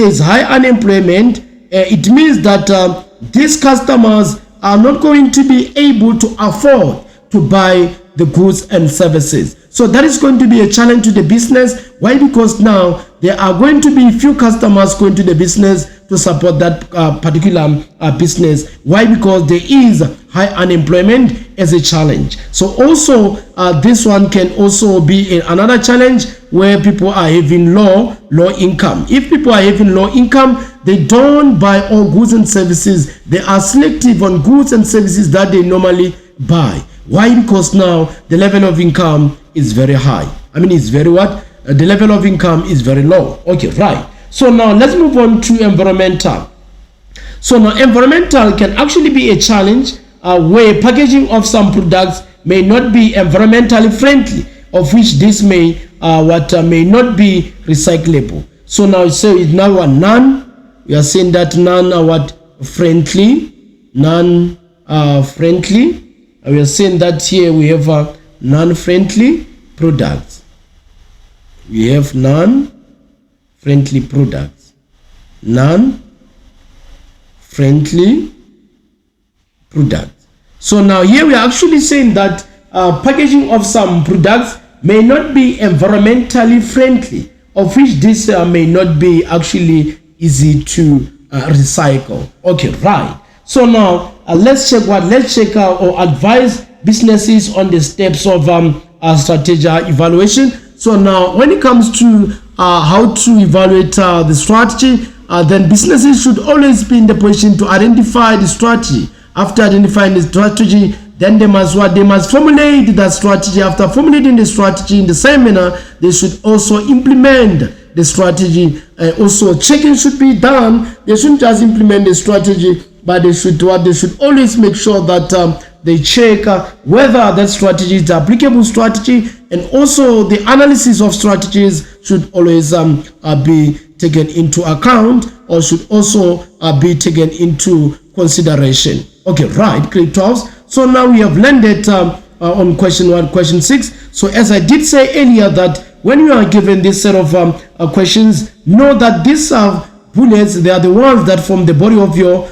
means that these customers are not going to be able to afford to buy the goods and services. So that is going to be a challenge to the business. Why? Because now there are going to be few customers going to the business to support that particular business. Why? Because there is high unemployment as a challenge. So also this one can also be another challenge where people are having low income. If people are having low income, they don't buy all goods and services. They are selective on goods and services that they normally buy. Why? Because now the level of income is very high. I mean, it's very what? The level of income is very low. Okay, right. So now let's move on to environmental. So now environmental can actually be a challenge where packaging of some products may not be environmentally friendly, of which this may not be recyclable. So now it's now a non. We are saying that non friendly. We are saying that here we have a non-friendly, products. We have non-friendly products. Non-friendly products. So now here we are actually saying that packaging of some products may not be environmentally friendly, of which this may not be actually easy to recycle. Okay, right. So now let's check or advise businesses on the steps of strategy evaluation. So now when it comes to how to evaluate the strategy, then businesses should always be in the position to identify the strategy. After identifying the strategy, then they must formulate that strategy. After formulating the strategy in the same manner, they should also implement the strategy. Also checking should be done. They shouldn't just implement the strategy, but they should always make sure that they check whether that strategy is the applicable strategy, and also the analysis of strategies should always be taken into account, or should also be taken into consideration. Okay, right, grade 12. So now we have landed on question 1, question 6. So as I did say earlier, that when you are given this set of questions, know that these bullets, they are the ones that form the body of your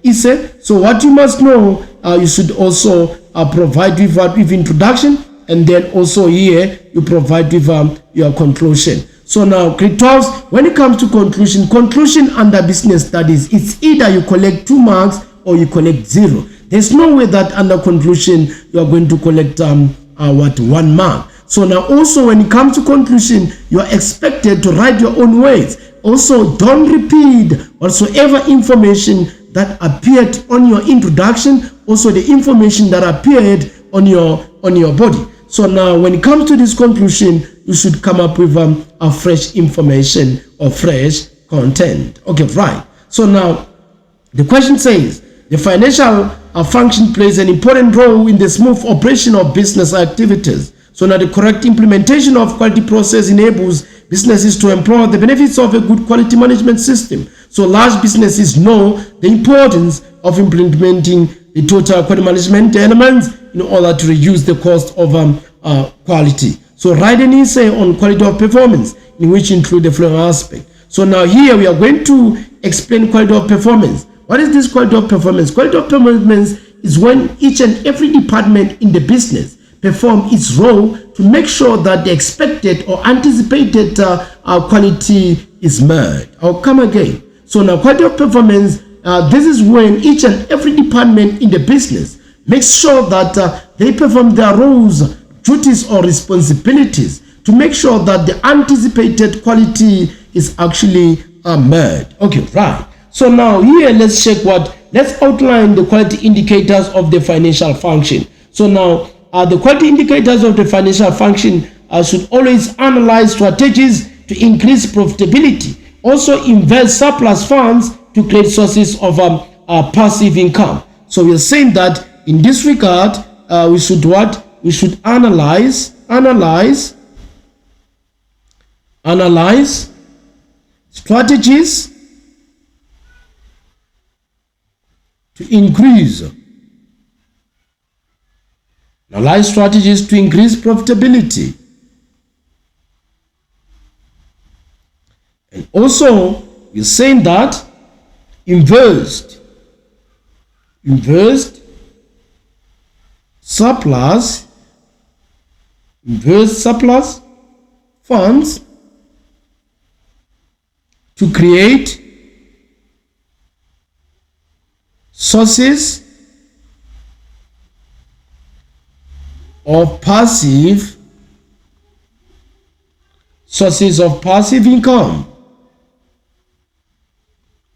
essay. So what you must know, you should also provide with introduction, and then also here you provide with your conclusion. So now grade 12, when it comes to conclusion under business studies, it's either you collect 2 marks or you collect 0. There's no way that under conclusion you are going to collect 1 mark. So now also when it comes to conclusion, you are expected to write your own words. Also, don't repeat whatsoever information that appeared on your introduction, also the information that appeared on your body. So now when it comes to this conclusion, you should come up with a fresh information or fresh content. Okay, right. So now the question says, the financial function plays an important role in the smooth operation of business activities. So now the correct implementation of quality process enables businesses to employ the benefits of a good quality management system. So large businesses know the importance of implementing the total quality management elements in order to reduce the cost of quality. So write an essay on quality of performance, in which include the following aspect. So now here we are going to explain quality of performance. What is this quality of performance? Quality of performance is when each and every department in the business perform its role to make sure that the expected or anticipated quality is met. I'll come again. So now quality of performance, this is when each and every department in the business makes sure that they perform their roles, duties, or responsibilities to make sure that the anticipated quality is actually met. Okay, right. So now here let's outline the quality indicators of the financial function. So now the quality indicators of the financial function should always analyze strategies to increase profitability, also invest surplus funds to create sources of passive income. So we are saying that in this regard, we should analyze strategies to increase profitability, and also we're saying that invest surplus funds to create sources of passive income.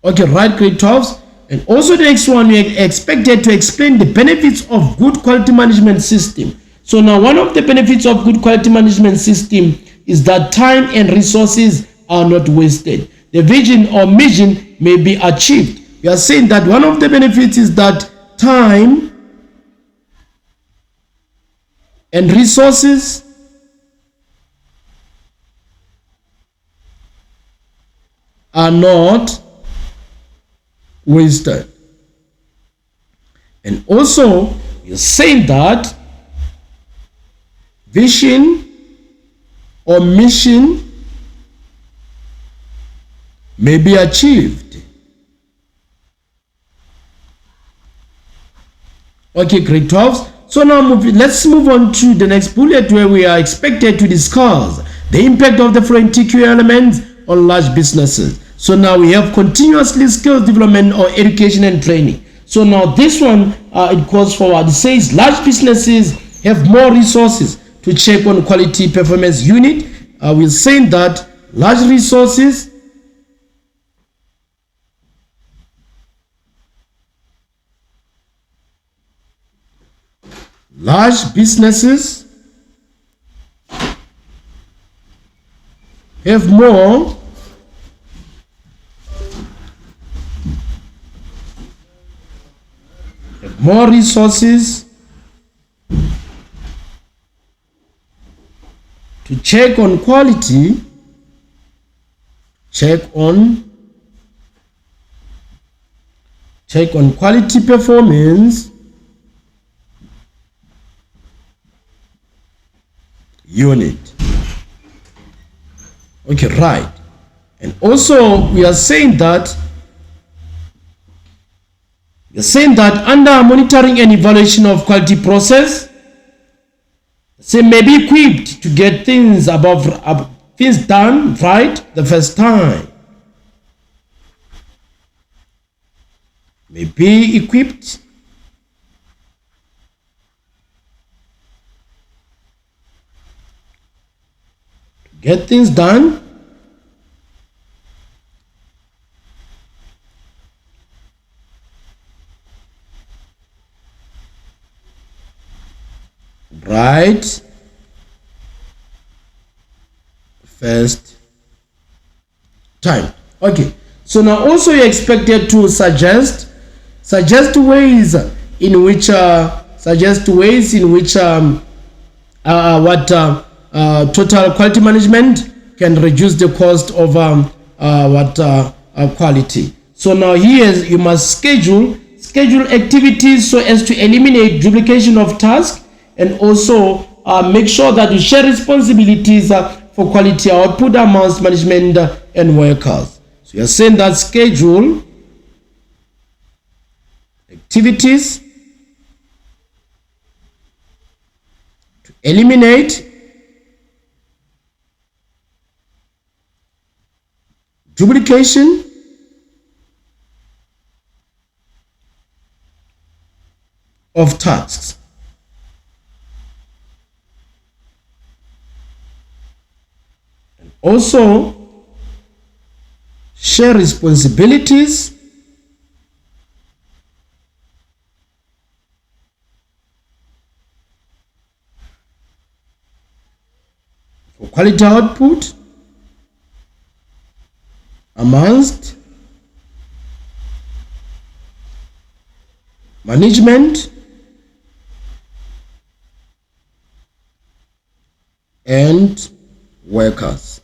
Okay, right, grade 12. And also the next one, we are expected to explain the benefits of good quality management system. So now one of the benefits of good quality management system is that time and resources are not wasted. The vision or mission may be achieved. We are saying that one of the benefits is that time and resources are not wasted. And also, you're saying that vision or mission may be achieved. Okay, grade 12. So now let's move on to the next bullet, where we are expected to discuss the impact of the following TQ elements on large businesses. So now we have continuously skills development or education and training. So now this one, it calls forward. It says large businesses have more resources to check on quality performance unit. We're saying that large resources large businesses have more resources to check on quality, quality performance unit. Okay, right. And also we are saying that under monitoring and evaluation of quality process, they may be equipped to get things done right the first time. May be equipped to get things done right first time. Okay, so now also you're expected to suggest ways in which total quality management can reduce the cost of quality. So now here you must schedule activities so as to eliminate duplication of tasks, and also make sure that you share responsibilities for quality output amongst management and workers. So you're saying that schedule activities to eliminate duplication of tasks. And also share responsibilities for quality output amongst management and workers.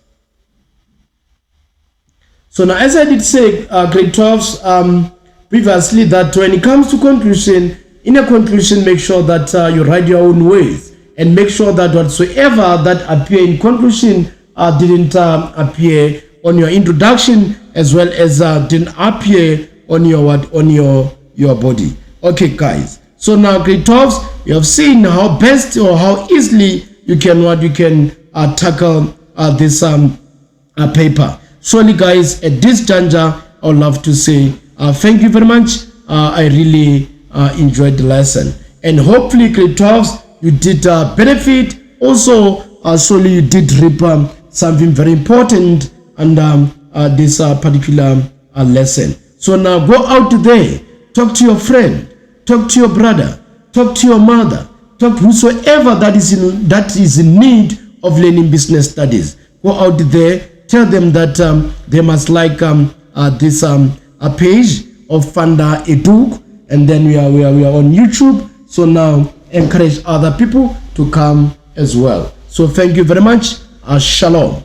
So now, as I did say, grade 12s previously, that when it comes to conclusion, in a conclusion, make sure that you write your own ways, and make sure that whatsoever that appear in conclusion didn't appear on your introduction, as well as didn't appear on your body. Okay, guys. So now, grade 12s, you have seen how best or how easily you can tackle this paper. Surely, guys, at this juncture, I would love to say thank you very much. I really enjoyed the lesson, and hopefully, grade 12s, you did benefit. Also, surely you did reap something very important and this particular lesson. So now go out there, talk to your friend, talk to your brother, talk to your mother, talk to whosoever that is in need of learning business studies. Go out there, tell them that they must like this page of Thundereduc, and then we are on YouTube. So now encourage other people to come as well. So thank you very much. Shalom.